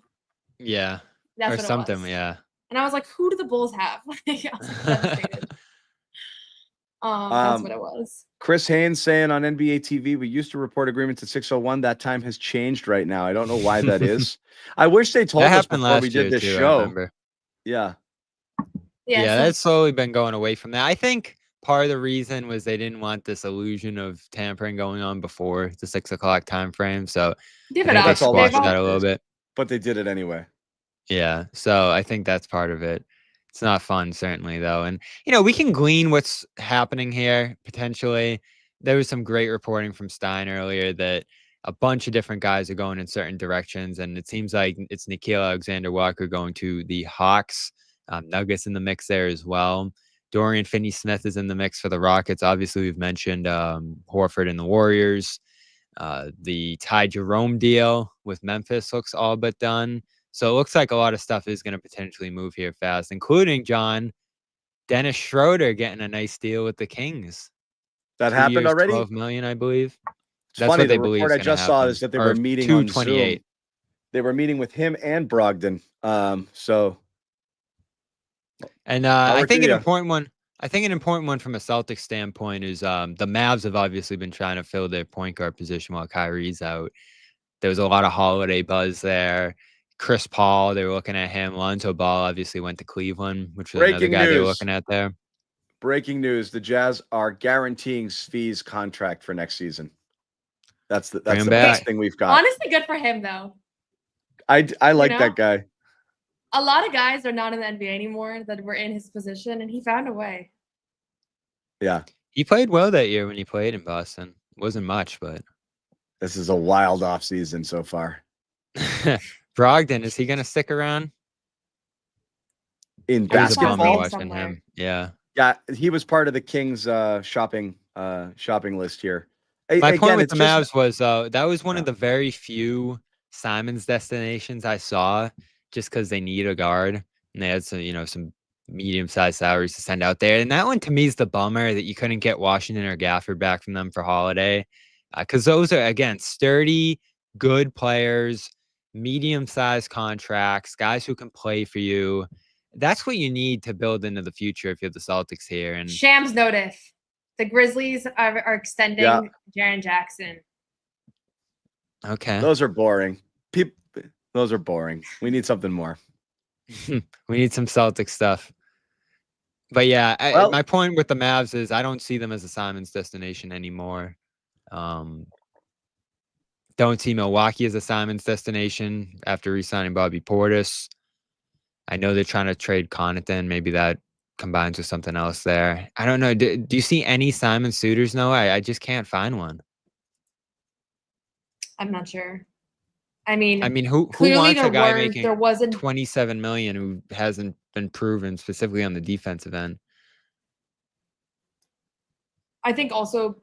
Speaker 3: Yeah.
Speaker 5: That's
Speaker 3: Or
Speaker 5: what
Speaker 3: something,
Speaker 5: it was.
Speaker 3: yeah.
Speaker 5: And I was like, who do the Bulls have? I was like, devastated. That's what it was.
Speaker 2: Chris Haynes saying on NBA TV, we used to report agreements at 6:01. That time has changed right now. I don't know why that is. I wish they told
Speaker 3: That
Speaker 2: us
Speaker 3: happened
Speaker 2: before
Speaker 3: last
Speaker 2: we
Speaker 3: year
Speaker 2: did this
Speaker 3: too, I
Speaker 2: show.
Speaker 3: remember.
Speaker 2: Yeah.
Speaker 3: Yeah,
Speaker 5: So
Speaker 3: that's slowly been going away from that. I think part of the reason was they didn't want this illusion of tampering going on before the 6 o'clock time frame. So
Speaker 5: give
Speaker 3: I
Speaker 5: it
Speaker 3: think
Speaker 5: up.
Speaker 3: they
Speaker 2: That's all
Speaker 3: squashed
Speaker 2: they've
Speaker 3: that
Speaker 2: all-
Speaker 3: a little bit.
Speaker 2: But they did it anyway.
Speaker 3: Yeah. So I think that's part of it. It's not fun, certainly, though. And, we can glean what's happening here, potentially. There was some great reporting from Stein earlier that a bunch of different guys are going in certain directions. And it seems like it's Nickeil Alexander-Walker going to the Hawks. Nuggets in the mix there as well. Dorian Finney-Smith is in the mix for the Rockets. Obviously, we've mentioned Horford and the Warriors. The Ty Jerome deal with Memphis looks all but done. So it looks like a lot of stuff is going to potentially move here fast, including Dennis Schroeder getting a nice deal with the Kings.
Speaker 2: That
Speaker 3: 2
Speaker 2: happened
Speaker 3: years,
Speaker 2: already?
Speaker 3: $12 million, I believe.
Speaker 2: It's
Speaker 3: That's
Speaker 2: funny.
Speaker 3: what they
Speaker 2: The
Speaker 3: believe
Speaker 2: report
Speaker 3: is
Speaker 2: I
Speaker 3: gonna
Speaker 2: just saw
Speaker 3: happen.
Speaker 2: is that they
Speaker 3: Or
Speaker 2: were meeting on
Speaker 3: 228.
Speaker 2: Zoom. They were meeting with him and Brogdon. So
Speaker 3: And
Speaker 2: Power
Speaker 3: I think
Speaker 2: to
Speaker 3: an
Speaker 2: ya.
Speaker 3: important one. I think an important one from a Celtics standpoint is the Mavs have obviously been trying to fill their point guard position while Kyrie's out. There was a lot of holiday buzz there. Chris Paul, they were looking at him. Lonzo Ball obviously went to Cleveland, which was another
Speaker 2: Breaking
Speaker 3: guy they were
Speaker 2: news.
Speaker 3: looking at there.
Speaker 2: breaking news: the Jazz are guaranteeing Svi's contract for next season. That's the
Speaker 3: Bring him
Speaker 2: best
Speaker 3: back.
Speaker 2: thing we've got.
Speaker 5: Honestly, good for him though.
Speaker 2: I like
Speaker 5: know?
Speaker 2: that guy.
Speaker 5: A lot of guys are not in the NBA anymore that were in his position, and he found a way.
Speaker 2: Yeah,
Speaker 3: He played well that year when he played in Boston. Wasn't much, but
Speaker 2: this is a wild off season so far.
Speaker 3: Brogdon, is he going to stick around?
Speaker 2: In
Speaker 3: It was a bummer
Speaker 2: basketball,
Speaker 3: watching
Speaker 5: somewhere.
Speaker 3: him. Yeah.
Speaker 2: yeah, he was part of the Kings shopping list here.
Speaker 3: My point with
Speaker 2: it's
Speaker 3: the
Speaker 2: just-
Speaker 3: Mavs was that was one
Speaker 2: Yeah.
Speaker 3: of the very few Simon's destinations I saw just because they need a guard and they had some medium-sized salaries to send out there. And that one to me is the bummer that you couldn't get Washington or Gafford back from them for Holiday, because those are, again, sturdy, good players, medium-sized contracts, guys who can play for you. That's what you need to build into the future if you're the Celtics here. And
Speaker 5: Shams notice the Grizzlies are extending
Speaker 2: Yeah.
Speaker 5: Jaren Jackson.
Speaker 3: okay,
Speaker 2: those are boring. Those are boring. We need something more.
Speaker 3: we need some Celtic stuff. But yeah,
Speaker 2: Well-
Speaker 3: my point with the Mavs is I don't see them as a Simon's destination anymore. Don't see Milwaukee as a Simon's destination after re-signing Bobby Portis. I know they're trying to trade Connaughton. Maybe that combines with something else there. I don't know. Do you see any Simon suitors? No, I just can't find one.
Speaker 5: I'm not sure. I mean,
Speaker 3: who
Speaker 5: clearly
Speaker 3: wants a
Speaker 5: there
Speaker 3: guy
Speaker 5: were
Speaker 3: making
Speaker 5: there wasn't.
Speaker 3: $27 million who hasn't been proven specifically on the defensive end?
Speaker 5: I think also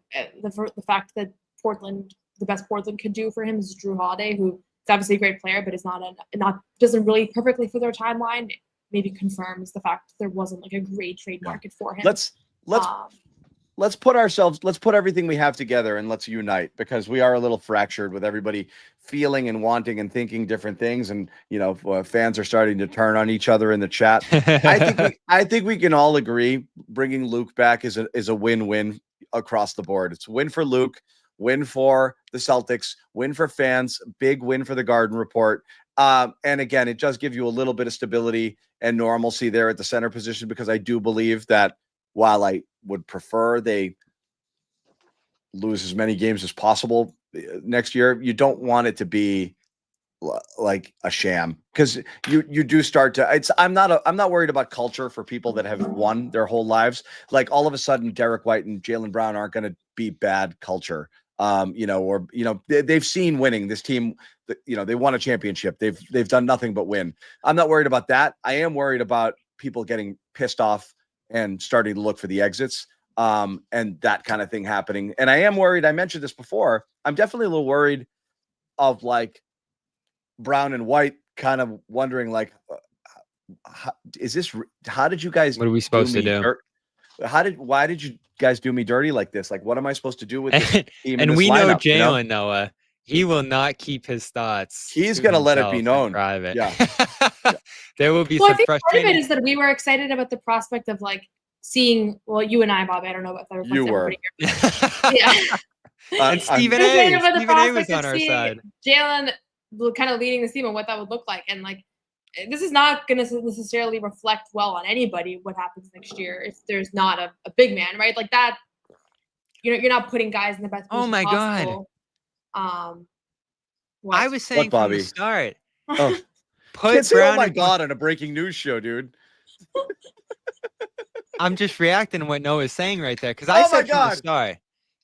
Speaker 5: the fact that the best Portland could do for him is Drew Holiday, who is obviously a great player, but is not doesn't really perfectly fit their timeline. Maybe confirms the fact that there wasn't like a great trade market for him.
Speaker 2: Let's put everything we have together and let's unite, because we are a little fractured with everybody feeling and wanting and thinking different things. And, fans are starting to turn on each other in the chat. I think we can all agree bringing Luke back is a win-win across the board. It's a win for Luke, win for the Celtics, win for fans, big win for the Garden Report. And again, it does give you a little bit of stability and normalcy there at the center position, because I do believe that while I would prefer they lose as many games as possible next year, you don't want it to be like a sham, because you do start to. I'm not worried about culture for people that have won their whole lives. Like all of a sudden, Derek White and Jaylen Brown aren't going to be bad culture. They've seen winning. This team, they won a championship. They've done nothing but win. I'm not worried about that. I am worried about people getting pissed off and starting to look for the exits, and that kind of thing happening. And I am worried. I mentioned this before. I'm definitely a little worried of like Brown and White kind of wondering like, how did you guys,
Speaker 3: What are we supposed to do?
Speaker 2: Why did you guys do me dirty like this? Like, what am I supposed to do with this team?
Speaker 3: And
Speaker 2: this
Speaker 3: we
Speaker 2: lineup,
Speaker 3: know Jalen Noah. He will not keep his thoughts.
Speaker 2: He's going to let it be known.
Speaker 3: Private.
Speaker 2: Yeah.
Speaker 3: There will be
Speaker 5: well,
Speaker 3: some
Speaker 5: I think
Speaker 3: frustrating.
Speaker 5: part of it is that we were excited about the prospect of like seeing. Well, you and I, Bobby. I don't know about that.
Speaker 2: You were.
Speaker 5: Yeah.
Speaker 3: And Stephen A. was on our side.
Speaker 5: Jalen kind of leading the team and what that would look like, and like this is not going to necessarily reflect well on anybody what happens next year if there's not a big man, right? Like that. You're not putting guys in the best position possible.
Speaker 3: God. I was saying
Speaker 2: from
Speaker 3: the start.
Speaker 2: Oh.
Speaker 3: Put Brown.
Speaker 2: Oh my God! On a breaking news show, dude.
Speaker 3: I'm just reacting to what Noah's saying right there because I said from the start,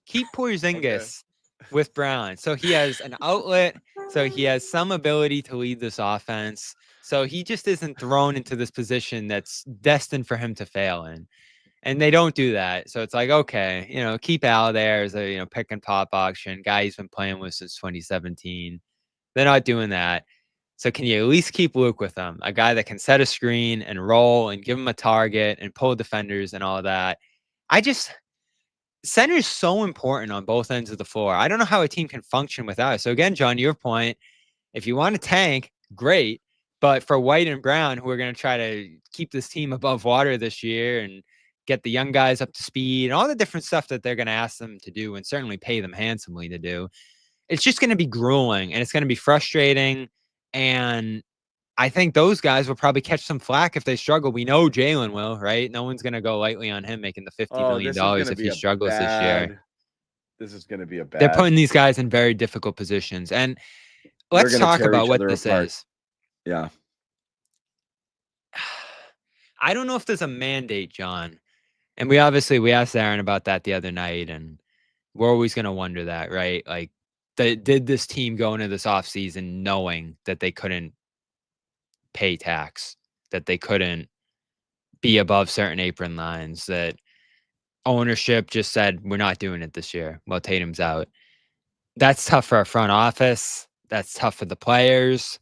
Speaker 3: keep Porzingis with Brown, so he has an outlet, so he has some ability to lead this offense, so he just isn't thrown into this position that's destined for him to fail in. And they don't do that. So it's like, okay, keep Al there as a, pick and pop auction guy he's been playing with since 2017. They're not doing that. So can you at least keep Luke with them? A guy that can set a screen and roll and give him a target and pull defenders and all of that. Center is so important on both ends of the floor. I don't know how a team can function without it. So again, John, your point, if you want to tank, great. But for White and Brown, who are going to try to keep this team above water this year and get the young guys up to speed and all the different stuff that they're going to ask them to do and certainly pay them handsomely to do, it's just going to be grueling and it's going to be frustrating. And I think those guys will probably catch some flack if they struggle. We know Jalen will, right? No one's going to go lightly on him making the $50 million if he struggles this year.
Speaker 2: This is going to be a bad.
Speaker 3: They're putting these guys in very difficult positions. And let's talk about what this is.
Speaker 2: Yeah.
Speaker 3: I don't know if there's a mandate, John. And we asked Aaron about that the other night, and we're always going to wonder that, right? Like, did this team go into this offseason knowing that they couldn't pay tax, that they couldn't be above certain apron lines, that ownership just said, we're not doing it this year? Well, Tatum's out. That's tough for our front office. That's tough for the players.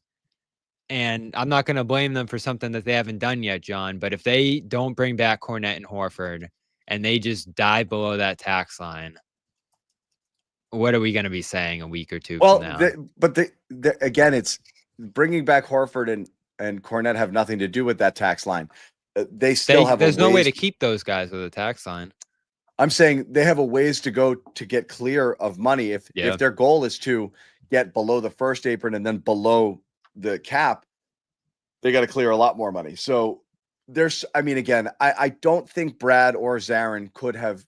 Speaker 3: And I'm not going to blame them for something that they haven't done yet, John. But if they don't bring back Kornet and Horford and they just dive below that tax line, what are we going to be saying a week or two from now?
Speaker 2: Again, it's bringing back Horford and Kornet have nothing to do with that tax line. There's
Speaker 3: no way to keep those guys with a tax line.
Speaker 2: I'm saying they have a ways to go to get clear of money. If their goal is to get below the first apron and then below the cap, they got to clear a lot more money. So I don't think Brad or Zarin could have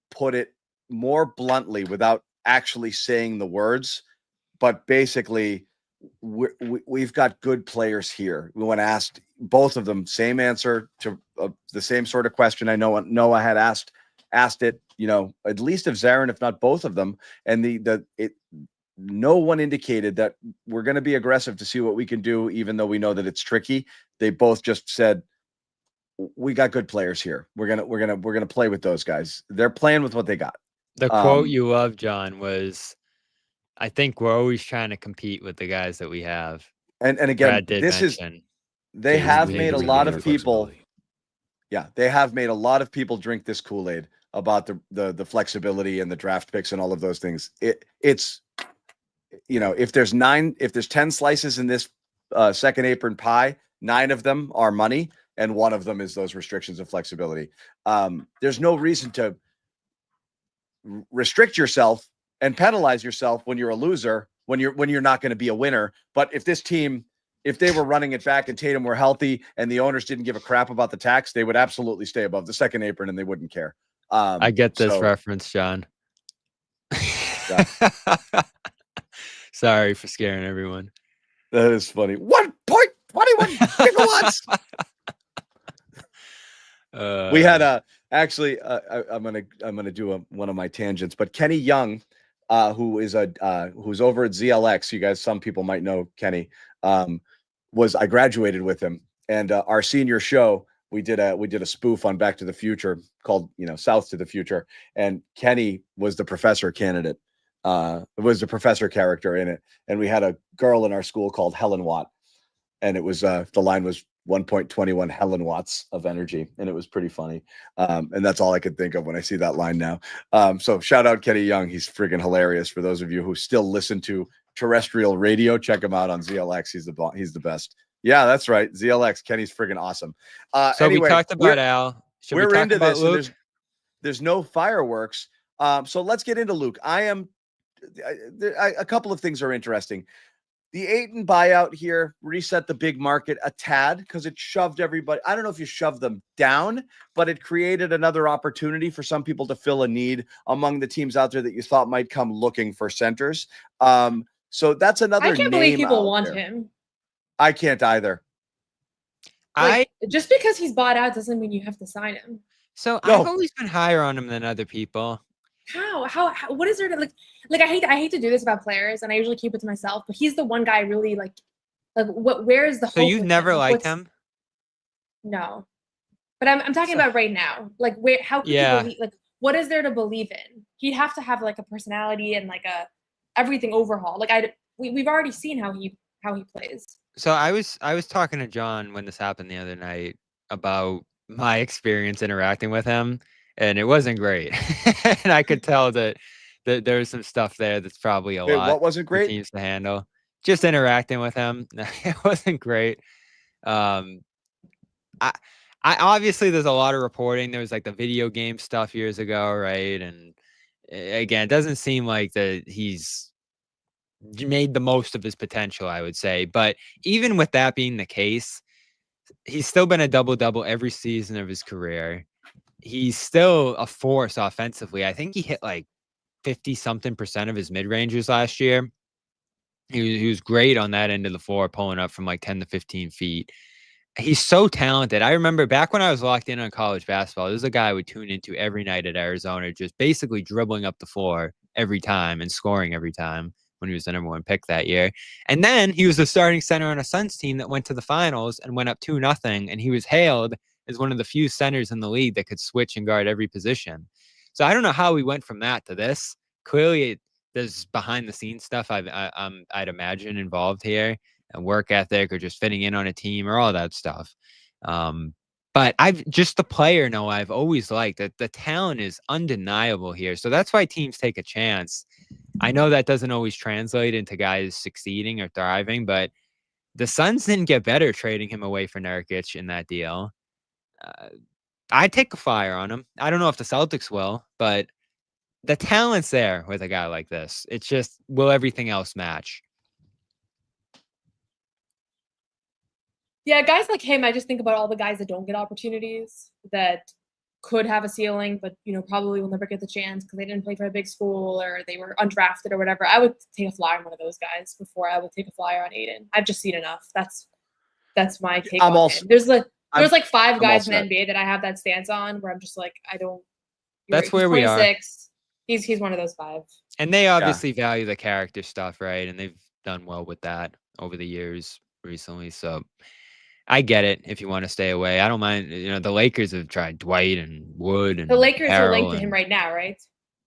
Speaker 2: put it more bluntly without actually saying the words. But basically, we've got good players here. We want to ask both of them same answer to the same sort of question. I know Noah had asked it, at least of Zarin, if not both of them. And no one indicated that we're going to be aggressive to see what we can do, even though we know that it's tricky. They both just said, we got good players here. We're going to play with those guys. They're playing with what they got.
Speaker 3: The quote you love, John, was, I think we're always trying to compete with the guys that we have.
Speaker 2: And again, they have made a lot of people. Yeah, they have made a lot of people drink this Kool-Aid about the flexibility and the draft picks and all of those things. It's if there's 10 slices in this second apron pie, 9 of them are money, and 1 of them is those restrictions of flexibility. There's no reason to restrict yourself and penalize yourself when you're a loser, when you're not going to be a winner. But if this team, if they were running it back and Tatum were healthy and the owners didn't give a crap about the tax, they would absolutely stay above the second apron and they wouldn't care.
Speaker 3: I get this reference, John.
Speaker 2: Yeah.
Speaker 3: Sorry for scaring everyone.
Speaker 2: That is funny. 1.21 gigawatts. We had I'm gonna do one of my tangents, but Kenny Young who's over at ZLX. You guys, some people might know Kenny. I graduated with him, and our senior show, we did a spoof on Back to the Future called South to the Future, and Kenny was the professor candidate. Was the professor character in it, and we had a girl in our school called Helen Watt, and it was the line was 1.21 Helen watts of energy, and it was pretty funny. And that's all I could think of when I see that line now. So shout out Kenny Young. He's friggin' hilarious. For those of you who still listen to terrestrial radio, check him out on ZLX. He's the best. Yeah, that's right. ZLX. Kenny's friggin' awesome.
Speaker 3: So
Speaker 2: anyway,
Speaker 3: we talked about Al. Should we
Speaker 2: we're
Speaker 3: talk
Speaker 2: into
Speaker 3: about
Speaker 2: this.
Speaker 3: Luke?
Speaker 2: There's no fireworks. So let's get into Luke. A couple of things are interesting. The Ayton buyout here reset the big market a tad because it shoved everybody. I don't know if you shoved them down, but it created another opportunity for some people to fill a need among the teams out there that you thought might come looking for centers. So that's another.
Speaker 5: I can't believe people want him.
Speaker 2: I can't either.
Speaker 5: Just because he's bought out doesn't mean you have to sign him.
Speaker 3: So I've always been higher on him than other people.
Speaker 5: How what is there to like I hate to do this about players, and I usually keep it to myself, but he's the one guy I really like where is the hope?
Speaker 3: So you've never liked him?
Speaker 5: No. But I'm talking about right now. Like how could you believe, what is there to believe in? He'd have to have like a personality and like a everything overhaul. Like we've already seen how he plays.
Speaker 3: So I was talking to John when this happened the other night about my experience interacting with him, and it wasn't great. And I could tell that there was some stuff there that's probably a lot.
Speaker 2: What wasn't great?
Speaker 3: For teams to handle. Just interacting with him, it wasn't great. I obviously there's a lot of reporting. There was like the video game stuff years ago, right? And again, it doesn't seem like that he's made the most of his potential, I would say. But even with that being the case, he's still been a double-double every season of his career. He's still a force offensively. I think he hit like 50-something% of his mid-rangers last year. He was great on that end of the floor, pulling up from like 10 to 15 feet. He's so talented. I remember back when I was locked in on college basketball, there was a guy I would tune into every night at Arizona, just basically dribbling up the floor every time and scoring every time when he was the #1 pick that year. And then he was the starting center on a Suns team that went to the finals and went up 2-0. And he was hailed as one of the few centers in the league that could switch and guard every position. So I don't know how we went from that to this. Clearly, there's behind the scenes stuff I'd imagine involved here, and work ethic or just fitting in on a team or all that stuff. But I've just the player, I've always liked that the talent is undeniable here. So that's why teams take a chance. I know that doesn't always translate into guys succeeding or thriving, but the Suns didn't get better trading him away for Nurkic in that deal. I'd take a flyer on him. I don't know if the Celtics will, but the talent's there with a guy like this. It's just, will everything else match?
Speaker 5: Yeah, guys like him, I just think about all the guys that don't get opportunities that could have a ceiling, but probably will never get the chance because they didn't play for a big school or they were undrafted or whatever. I would take a flyer on one of those guys before I would take a flyer on Ayton. I've just seen enough. That's my take on him. There's like 5 guys in the NBA that I have that stance on where I'm just like, I don't.
Speaker 3: That's where we are.
Speaker 5: He's one of those 5.
Speaker 3: And they obviously value the character stuff, right? And they've done well with that over the years recently. So I get it if you want to stay away. I don't mind. The Lakers have tried Dwight and Wood, and
Speaker 5: the Lakers
Speaker 3: Harrell
Speaker 5: are linked to him right now, right?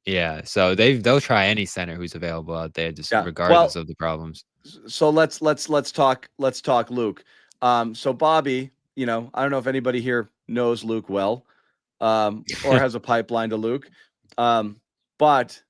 Speaker 3: Yeah, so they'll try any center who's available out there, just regardless of the problems.
Speaker 2: So let's talk Luke. So Bobby, I don't know if anybody here knows Luke well, or has a pipeline to Luke, but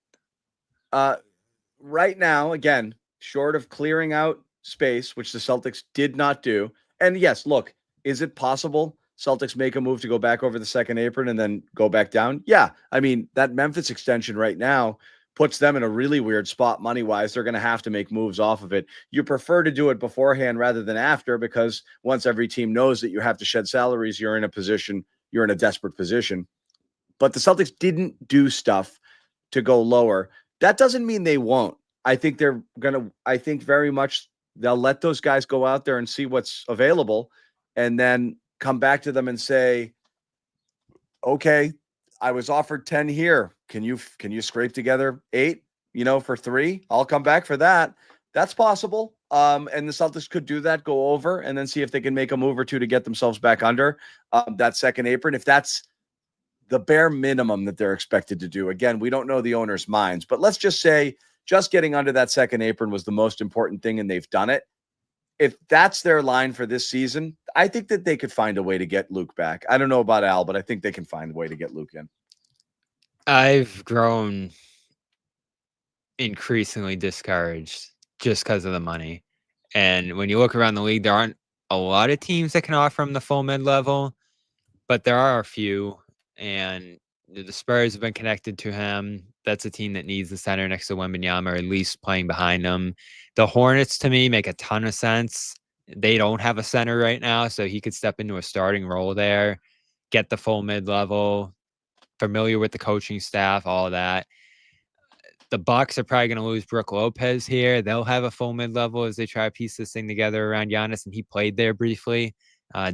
Speaker 2: right now, again, short of clearing out space, which the Celtics did not do. And yes, look, is it possible Celtics make a move to go back over the second apron and then go back down? Yeah. I mean, that Memphis extension right now puts them in a really weird spot money-wise. They're going to have to make moves off of it. You prefer to do it beforehand rather than after, because once every team knows that you have to shed salaries, you're in a desperate position. But the Celtics didn't do stuff to go lower. That doesn't mean they won't. I think very much they'll let those guys go out there and see what's available and then come back to them and say, okay, I was offered 10 here. Can you scrape together 8? for 3. I'll come back for that. That's possible. And the Celtics could do that, go over, and then see if they can make a move or two to get themselves back under that second apron. If that's the bare minimum that they're expected to do. Again, we don't know the owner's minds, but let's just say just getting under that second apron was the most important thing, and they've done it. If that's their line for this season, I think that they could find a way to get Luke back. I don't know about Al, but I think they can find a way to get Luke in.
Speaker 3: I've grown increasingly discouraged just because of the money. And when you look around the league, there aren't a lot of teams that can offer him the full mid-level, but there are a few. And the Spurs have been connected to him. That's a team that needs the center next to Wembanyama, or at least playing behind him. The Hornets, to me, make a ton of sense. They don't have a center right now, so he could step into a starting role there, get the full mid-level, familiar with the coaching staff, all of that. The Bucks are probably going to lose Brook Lopez here. They'll have a full mid-level as they try to piece this thing together around Giannis, and he played there briefly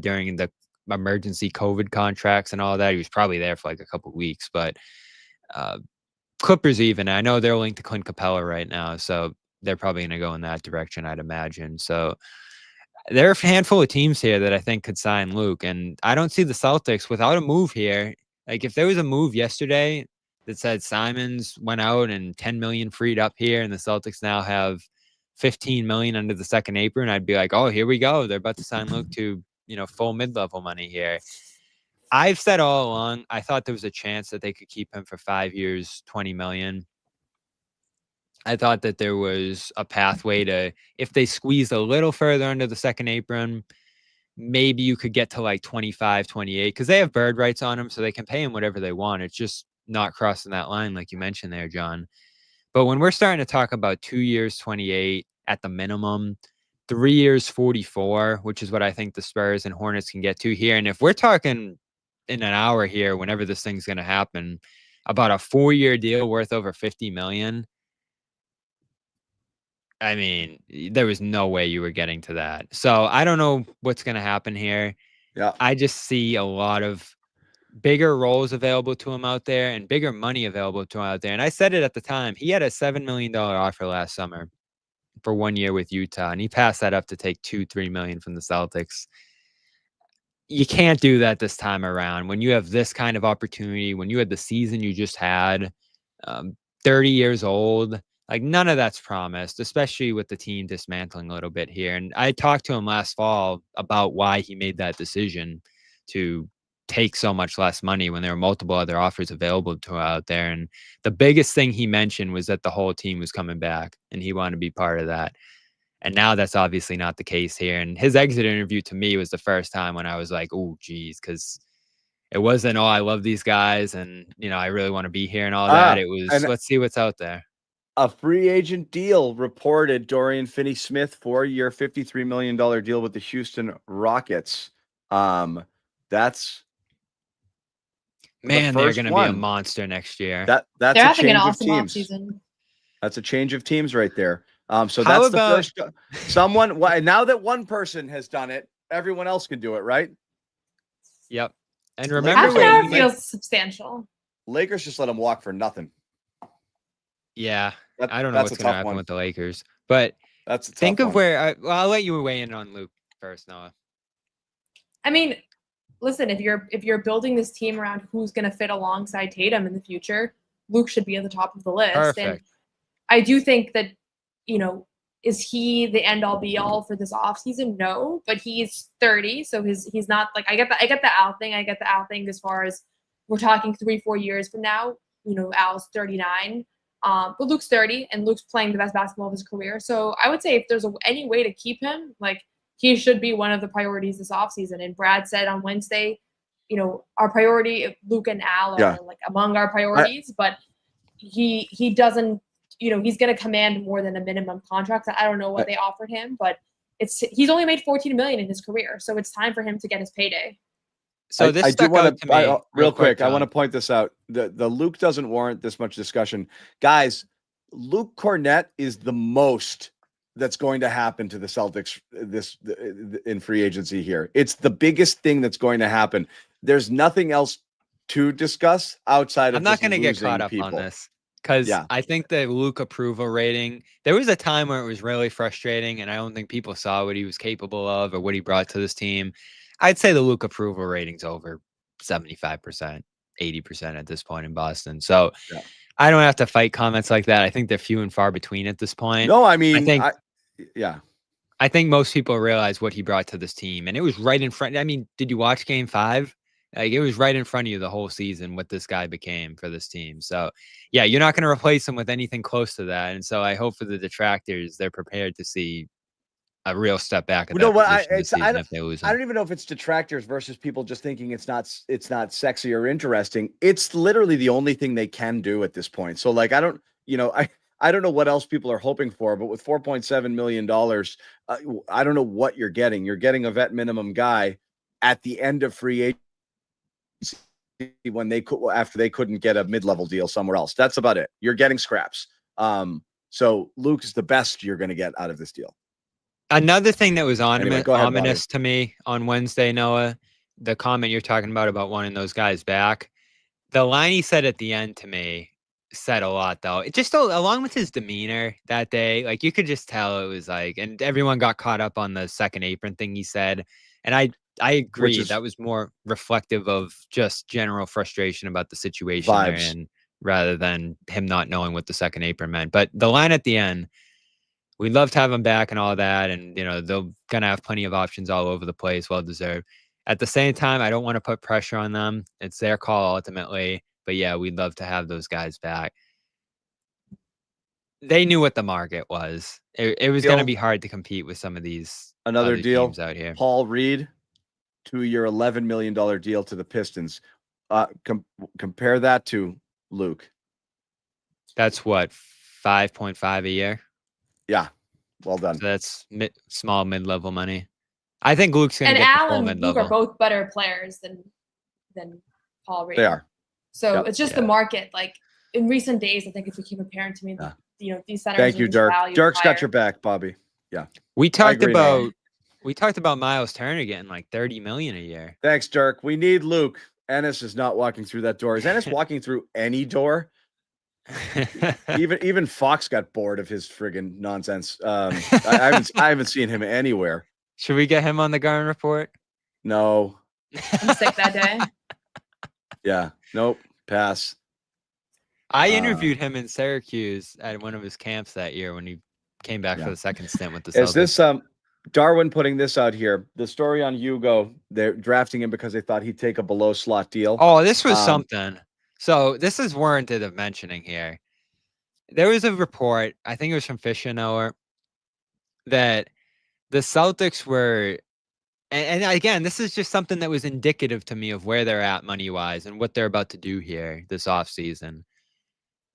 Speaker 3: during the emergency COVID contracts and all that. He was probably there for like a couple of weeks, but Clippers even. I know they're linked to Clint Capella right now, so they're probably going to go in that direction, I'd imagine. So there are a handful of teams here that I think could sign Luke, and I don't see the Celtics without a move here. Like if there was a move yesterday that said Simons went out and 10 million freed up here, and the Celtics now have 15 million under the second apron, I'd be like, oh, here we go. They're about to sign Luke to, full mid-level money here. I've said all along, I thought there was a chance that they could keep him for 5 years, 20 million. I thought that there was a pathway to, if they squeezed a little further under the second apron, maybe you could get to like 25, 28, because they have bird rights on him, so they can pay him whatever they want. It's just not crossing that line like you mentioned there, John. But when we're starting to talk about 2 years, 28 at the minimum, 3 years, 44, which is what I think the Spurs and Hornets can get to here. And if we're talking in an hour here, whenever this thing's going to happen, about a 4-year deal worth over 50 million, I mean, there was no way you were getting to that. So I don't know what's going to happen here.
Speaker 2: Yeah.
Speaker 3: I just see a lot of bigger roles available to him out there and bigger money available to him out there. And I said it at the time, he had a $7 million offer last summer for 1 year with Utah, and he passed that up to take $2-3 million from the Celtics. You can't do that this time around. When you have this kind of opportunity, when you had the season you just had, 30 years old, like none of that's promised, especially with the team dismantling a little bit here. And I talked to him last fall about why he made that decision to take so much less money when there were multiple other offers available to him out there. And the biggest thing he mentioned was that the whole team was coming back and he wanted to be part of that. And now that's obviously not the case here. And his exit interview to me was the first time when I was like, oh, geez, because it wasn't, oh, I love these guys and, I really want to be here and all that. It was, let's see what's out there.
Speaker 2: A free agent deal reported. Dorian Finney-Smith, 4-year, $53 million deal with the Houston Rockets. That's
Speaker 3: man, they're going to be a monster next year.
Speaker 2: That's
Speaker 5: they're
Speaker 2: a
Speaker 5: having
Speaker 2: change
Speaker 5: an
Speaker 2: of
Speaker 5: awesome
Speaker 2: teams.
Speaker 5: offseason.
Speaker 2: That's a change of teams right there. So
Speaker 3: How
Speaker 2: that's
Speaker 3: about,
Speaker 2: the first. Someone. Now that one person has done it, everyone else can do it, right?
Speaker 3: Yep. And remember,
Speaker 5: Half an hour feels substantial.
Speaker 2: Lakers just let him walk for nothing.
Speaker 3: Yeah, I don't know what's going to happen with the Lakers, but
Speaker 2: that's a
Speaker 3: think
Speaker 2: tough
Speaker 3: of
Speaker 2: one.
Speaker 3: where. I'll let you weigh in on Luke first, Noah.
Speaker 5: I mean, listen, if you're building this team around who's going to fit alongside Tatum in the future, Luke should be at the top of the list.
Speaker 3: Perfect.
Speaker 5: And I do think that, is he the end all be all for this offseason? No, but he's 30, so he's not like I get the Al thing. I get the Al thing as far as we're talking 3-4 years from now. Al's 39. But Luke's 30 and Luke's playing the best basketball of his career. So I would say if there's any way to keep him, like he should be one of the priorities this offseason. And Brad said on Wednesday, our priority, Luke and Al are like among our priorities, but he doesn't, he's going to command more than a minimum contract. I don't know what they offered him, but he's only made $14 million in his career. So it's time for him to get his payday.
Speaker 3: So this stuck out to me
Speaker 2: real quick. I want to point this out. The Luke doesn't warrant this much discussion. Guys, Luke Kornet is the most that's going to happen to the Celtics in free agency here. It's the biggest thing that's going to happen. There's nothing else to discuss outside of
Speaker 3: I'm not going to get caught up on this. because
Speaker 2: Yeah.
Speaker 3: I think the Luke approval rating, there was a time where it was really frustrating, and I don't think people saw what he was capable of or what he brought to this team. I'd say the Luke approval rating's over 75%, 80% at this point in Boston. So
Speaker 2: Yeah.
Speaker 3: I don't have to fight comments like that. I think they're few and far between at this point.
Speaker 2: No, I mean,
Speaker 3: I think most people realize what he brought to this team, and it was right in front. I mean, did you watch Game 5? Like, it was right in front of you the whole season what this guy became for this team. So, yeah, you're not going to replace him with anything close to that. And so I hope for the detractors, they're prepared to see a real step back at that position this season if they lose him.
Speaker 2: I don't even know if it's detractors versus people just thinking it's not sexy or interesting. It's literally the only thing they can do at this point. So, like, I don't know what else people are hoping for, but with $4.7 million, I don't know what you're getting. You're getting a vet minimum guy at the end of free agency when after they couldn't get a mid-level deal somewhere else. That's about it. You're getting scraps. So Luke is the best you're going to get out of this deal.
Speaker 3: Another thing that was ominous
Speaker 2: Bobby.
Speaker 3: to me on Wednesday, Noah, the comment you're talking about wanting those guys back, the line he said at the end to me said a lot, though. It just, along with his demeanor that day, like, you could just tell it was like, and everyone got caught up on the second apron thing he said. And I agree, that was more reflective of just general frustration about the situation they're in, rather than him not knowing what the second apron meant. But the line at the end, we'd love to have him back and all that. And, they're going to have plenty of options all over the place. Well deserved. At the same time, I don't want to put pressure on them. It's their call ultimately. But yeah, we'd love to have those guys back. They knew what the market was. It was going to be hard to compete with some of these
Speaker 2: other
Speaker 3: teams out here.
Speaker 2: Paul Reed, 2-year, $11 million deal to the Pistons. Compare that to Luke.
Speaker 3: That's what, 5.5 a year?
Speaker 2: Yeah, well done.
Speaker 3: So that's small mid-level money. I think Luke's going to get the full mid-level.
Speaker 5: And Luke are both better players than Paul Reed.
Speaker 2: They are.
Speaker 5: So it's just the market. Like, in recent days, I think it became apparent to me that these centers.
Speaker 2: Thank you, Dirk. Dirk's got your back, Bobby. Yeah.
Speaker 3: We talked about Miles Turner getting like $30 million a year.
Speaker 2: Thanks, Dirk. We need Luke. Ennis is not walking through that door. Is Ennis walking through any door? Even Fox got bored of his friggin' nonsense. I haven't seen him anywhere.
Speaker 3: Should we get him on the Garden Report?
Speaker 2: No.
Speaker 5: I'm sick that day.
Speaker 2: Yeah. Nope. Pass.
Speaker 3: I interviewed him in Syracuse at one of his camps that year when he came back for the second stint with the Celtics.
Speaker 2: Is this Darwin putting this out here? The story on Hugo, they're drafting him because they thought he'd take a below slot deal.
Speaker 3: Oh, this was something. So this is warranted of mentioning here. There was a report, I think it was from Fisher Noah, that the Celtics were, and again, this is just something that was indicative to me of where they're at money-wise and what they're about to do here this offseason.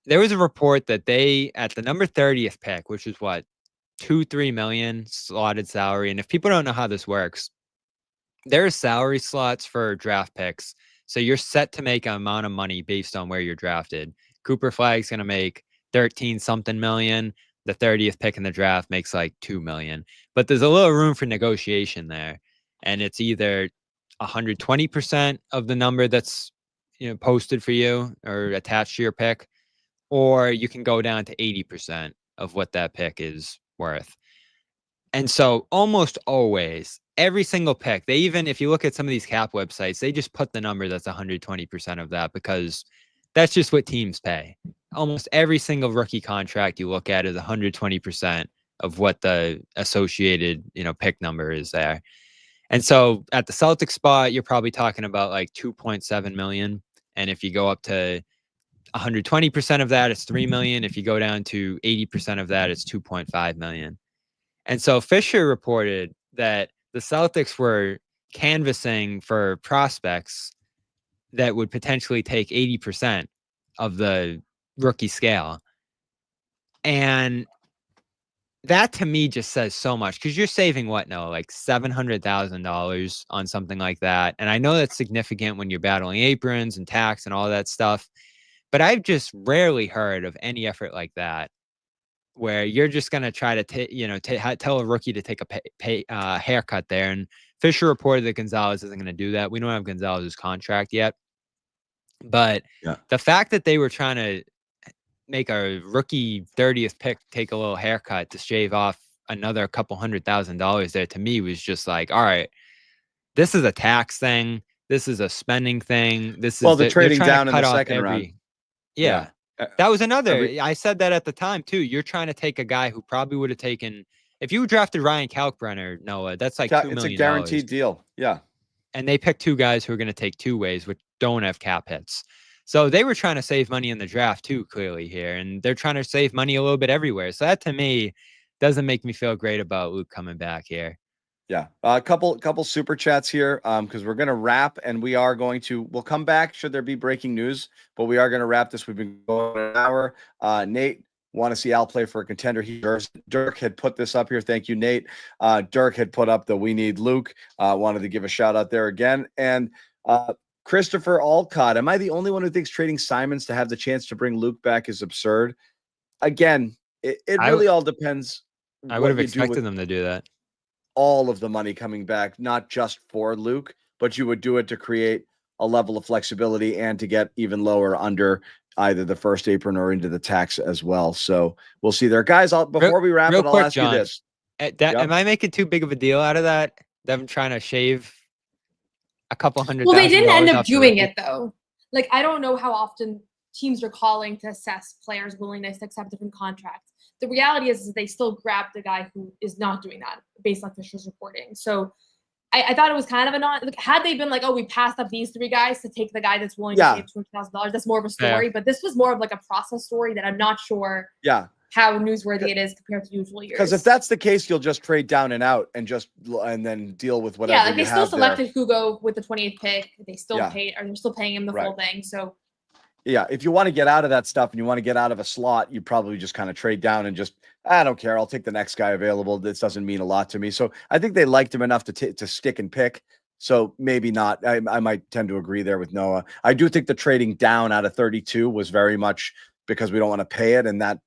Speaker 3: There was a report that they, at the number 30th pick, which is what, $2-3 million slotted salary. And if people don't know how this works, there are salary slots for draft picks. So you're set to make an amount of money based on where you're drafted. Cooper Flagg's going to make 13 something million. The 30th pick in the draft makes like 2 million. But there's a little room for negotiation there. And it's either 120% of the number that's posted for you or attached to your pick, or you can go down to 80% of what that pick is worth. And so almost always, every single pick, they even, if you look at some of these cap websites, they just put the number that's 120% of that because that's just what teams pay. Almost every single rookie contract you look at is 120% of what the associated, pick number is there. And so at the Celtics spot, you're probably talking about like 2.7 million. And if you go up to 120% of that, it's 3 million. If you go down to 80% of that, it's 2.5 million. And so Fisher reported that the Celtics were canvassing for prospects that would potentially take 80% of the rookie scale. And that to me just says so much because you're saving like $700,000 on something like that. And I know that's significant when you're battling aprons and tax and all that stuff. But I've just rarely heard of any effort like that where you're just going to try to tell a rookie to take a haircut there. And Fisher reported that Gonzalez isn't going to do that. We don't have Gonzalez's contract yet. But the fact that they were trying to make a rookie 30th pick take a little haircut to shave off another couple $100,000 there, to me was just like, all right, this is a tax thing. This is a spending thing. This
Speaker 2: Well,
Speaker 3: is
Speaker 2: the
Speaker 3: they're
Speaker 2: trading
Speaker 3: trying to
Speaker 2: down in
Speaker 3: cut
Speaker 2: the
Speaker 3: off
Speaker 2: second round.
Speaker 3: every. Yeah.
Speaker 2: Uh,
Speaker 3: That was another.
Speaker 2: every-
Speaker 3: I said that at the time too. You're trying to take a guy who probably would have taken, if you drafted Ryan Kalkbrenner, Noah, that's like $2 million.
Speaker 2: It's a guaranteed deal. Yeah.
Speaker 3: And they picked two guys who are going to take two ways, which don't have cap hits. So they were trying to save money in the draft too, clearly here, and they're trying to save money a little bit everywhere. So that to me doesn't make me feel great about Luke coming back here.
Speaker 2: Yeah. A couple super chats here because we're going to wrap, and we'll come back should there be breaking news, but we are going to wrap this. We've been going an hour. Nate, want to see Al play for a contender. Dirk had put this up here. Thank you, Nate. Dirk had put up the we need Luke. Wanted to give a shout out there again. And Christopher Alcott, am I the only one who thinks trading Simons to have the chance to bring Luke back is absurd? Again, it really all depends.
Speaker 3: I would have expected them to do that.
Speaker 2: All of the money coming back, not just for Luke, but you would do it to create a level of flexibility and to get even lower under either the first apron or into the tax as well. So we'll see there. Guys, before we wrap it, I'll ask you this.
Speaker 3: Am I making too big of a deal out of that? Them trying to shave a couple $100,000?
Speaker 5: Well, they didn't end up doing it though. Like, I don't know how often teams are calling to assess players' willingness to accept different contracts. The reality is they still grabbed the guy who is not doing that based on Fisher's reporting. So I thought it was kind of a non. Like, had they been like, oh, we passed up these three guys to take the guy that's willing to save $200,000, that's more of a story. Yeah. But this was more of like a process story that I'm not sure.
Speaker 2: Yeah.
Speaker 5: How newsworthy it is compared to usual years.
Speaker 2: Because if that's the case, you'll just trade down and out and then deal with whatever.
Speaker 5: Yeah, like they still selected Hugo with the 28th pick. They still they're still paying him the full thing. So
Speaker 2: yeah, if you want to get out of that stuff and you want to get out of a slot, you probably just kind of trade down and just, I don't care. I'll take the next guy available. This doesn't mean a lot to me. So I think they liked him enough to stick and pick. So maybe not. I might tend to agree there with Noah. I do think the trading down out of 32 was very much because we don't want to pay it, and that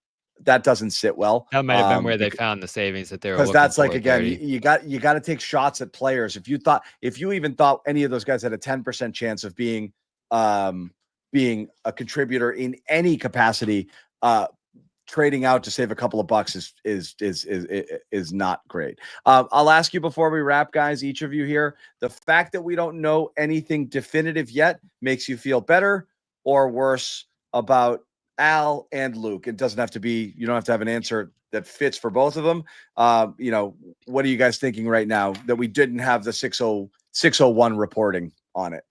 Speaker 2: doesn't sit well.
Speaker 3: That might have been where they found the savings that they were looking for.
Speaker 2: Because that's like, again, you got to take shots at players. If you even thought any of those guys had a 10% chance of being a contributor in any capacity, trading out to save a couple of bucks is not great. I'll ask you before we wrap, guys, each of you here, the fact that we don't know anything definitive yet makes you feel better or worse about Al and Luke. It doesn't have to be, you don't have to have an answer that fits for both of them. What are you guys thinking right now that we didn't have the 601 reporting on it?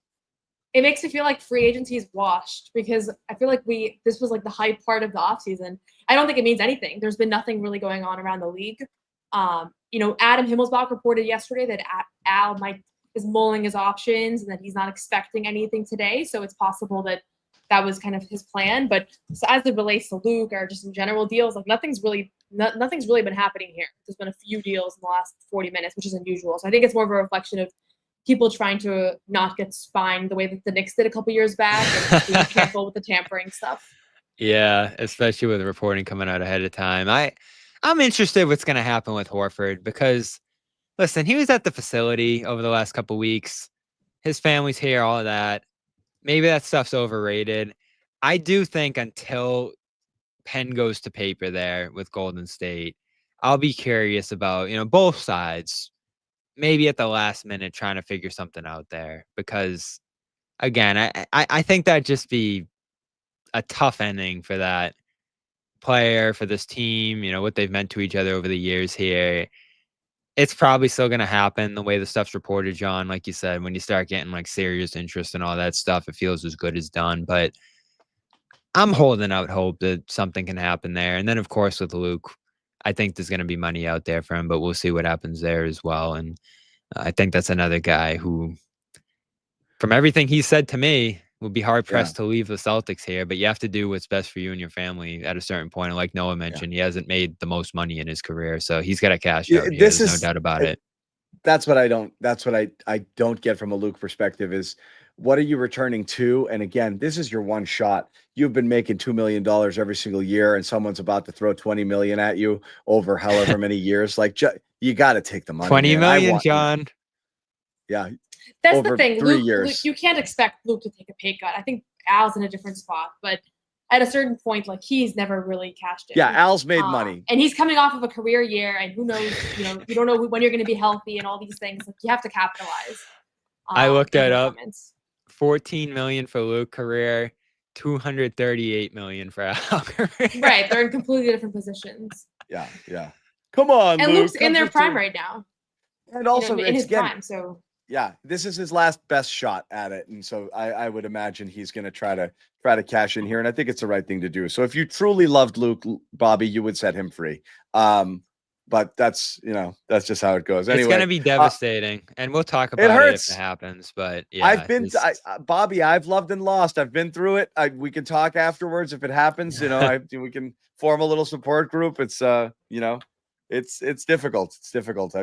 Speaker 5: It makes me feel like free agency is washed because I feel like this was like the hype part of the offseason. I don't think it means anything. There's been nothing really going on around the league. Adam Himmelsbach reported yesterday that Al is mulling his options and that he's not expecting anything today. So it's possible that was kind of his plan. But so as it relates to Luke or just in general deals, like nothing's really been happening here. There's been a few deals in the last 40 minutes, which is unusual. So I think it's more of a reflection of people trying to not get spined the way that the Knicks did a couple years back and being careful with the tampering stuff.
Speaker 3: Yeah, especially with the reporting coming out ahead of time. I'm interested what's going to happen with Horford because, listen, he was at the facility over the last couple weeks. His family's here, all of that. Maybe that stuff's overrated. I do think until pen goes to paper there with Golden State, I'll be curious about, both sides. Maybe at the last minute trying to figure something out there because, again, I think that'd just be a tough ending for that player, for this team, what they've meant to each other over the years here. It's probably still going to happen the way the stuff's reported, John. Like you said, when you start getting like serious interest and all that stuff, it feels as good as done. But I'm holding out hope that something can happen there. And then, of course, with Luke, I think there's going to be money out there for him, but we'll see what happens there as well. And I think that's another guy who, from everything he said to me, will be hard-pressed to leave the Celtics here, but you have to do what's best for you and your family at a certain point. And like Noah mentioned, he hasn't made the most money in his career, so he's got to cash out. There's no doubt about it.
Speaker 2: That's what I don't get from a Luke perspective is, what are you returning to? And again, this is your one shot. You've been making $2 million every single year, and someone's about to throw $20 million at you over however many years. Like, you got to take the money.
Speaker 3: $20 million, John.
Speaker 2: Yeah.
Speaker 5: That's the thing.
Speaker 2: 3 years.
Speaker 5: Luke, you can't expect Luke to take a pay cut. I think Al's in a different spot, but at a certain point, like he's never really cashed in.
Speaker 2: Yeah, Al's made money.
Speaker 5: And he's coming off of a career year, and who knows, you don't know when you're going to be healthy and all these things. Like you have to capitalize.
Speaker 3: I looked that up.
Speaker 5: Moments.
Speaker 3: $14 million for Luke career, $238 million for Al career.
Speaker 5: Right, they're in completely different positions.
Speaker 2: Yeah. Come on,
Speaker 5: And
Speaker 2: Luke,
Speaker 5: Luke's in their prime right now.
Speaker 2: And also,
Speaker 5: in his prime, so.
Speaker 2: Yeah, this is his last best shot at it, and so I would imagine he's going to try to cash in here, and I think it's the right thing to do. So if you truly loved Luke, Bobby, you would set him free. But that's just how it goes. Anyway,
Speaker 3: it's going to be devastating, and we'll talk about it if it happens. But yeah,
Speaker 2: Bobby, I've loved and lost. I've been through it. We can talk afterwards if it happens. We can form a little support group. It's it's difficult. It's difficult.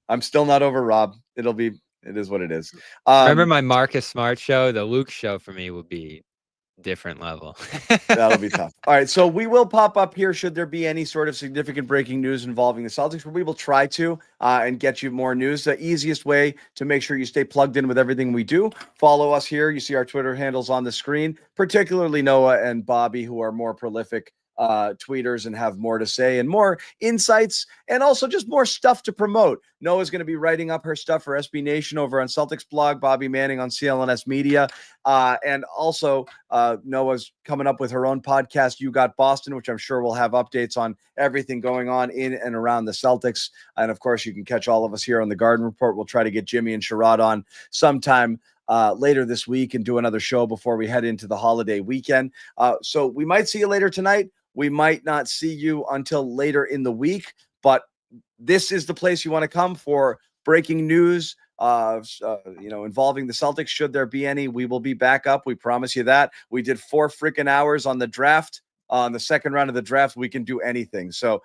Speaker 2: I'm still not over Rob. It is what it is.
Speaker 3: Remember my Marcus Smart show? The Luke show for me will be different level.
Speaker 2: That'll be tough. All right, so we will pop up here should there be any sort of significant breaking news involving the Celtics, but we will try to and get you more news. The easiest way to make sure you stay plugged in with everything we do, follow us here. You see our Twitter handles on the screen, particularly Noah and Bobby, who are more prolific tweeters and have more to say and more insights and also just more stuff to promote. Noah's going to be writing up her stuff for SB Nation over on Celtics blog, Bobby Manning on CLNS Media. And also Noah's coming up with her own podcast, You Got Boston, which I'm sure will have updates on everything going on in and around the Celtics. And of course, you can catch all of us here on the Garden Report. We'll try to get Jimmy and Sherrod on sometime later this week and do another show before we head into the holiday weekend. So we might see you later tonight. We might not see you until later in the week, but this is the place you want to come for breaking news, involving the Celtics. Should there be any, we will be back up. We promise you that. We did 4 freaking hours on the draft. On the second round of the draft, we can do anything. So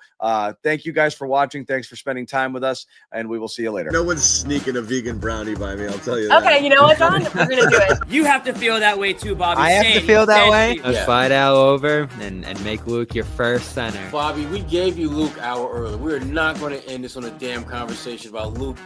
Speaker 2: thank you guys for watching. Thanks for spending time with us, and we will see you later. No one's sneaking a vegan brownie by me, I'll tell you that.
Speaker 5: Okay, you know what, John? We're going to do it.
Speaker 1: You have to feel that way too, Bobby.
Speaker 3: I have to feel that way. Let's fight Al over and make Luke your first center.
Speaker 6: Bobby, we gave you Luke an hour early. We're not going to end this on a damn conversation about Luke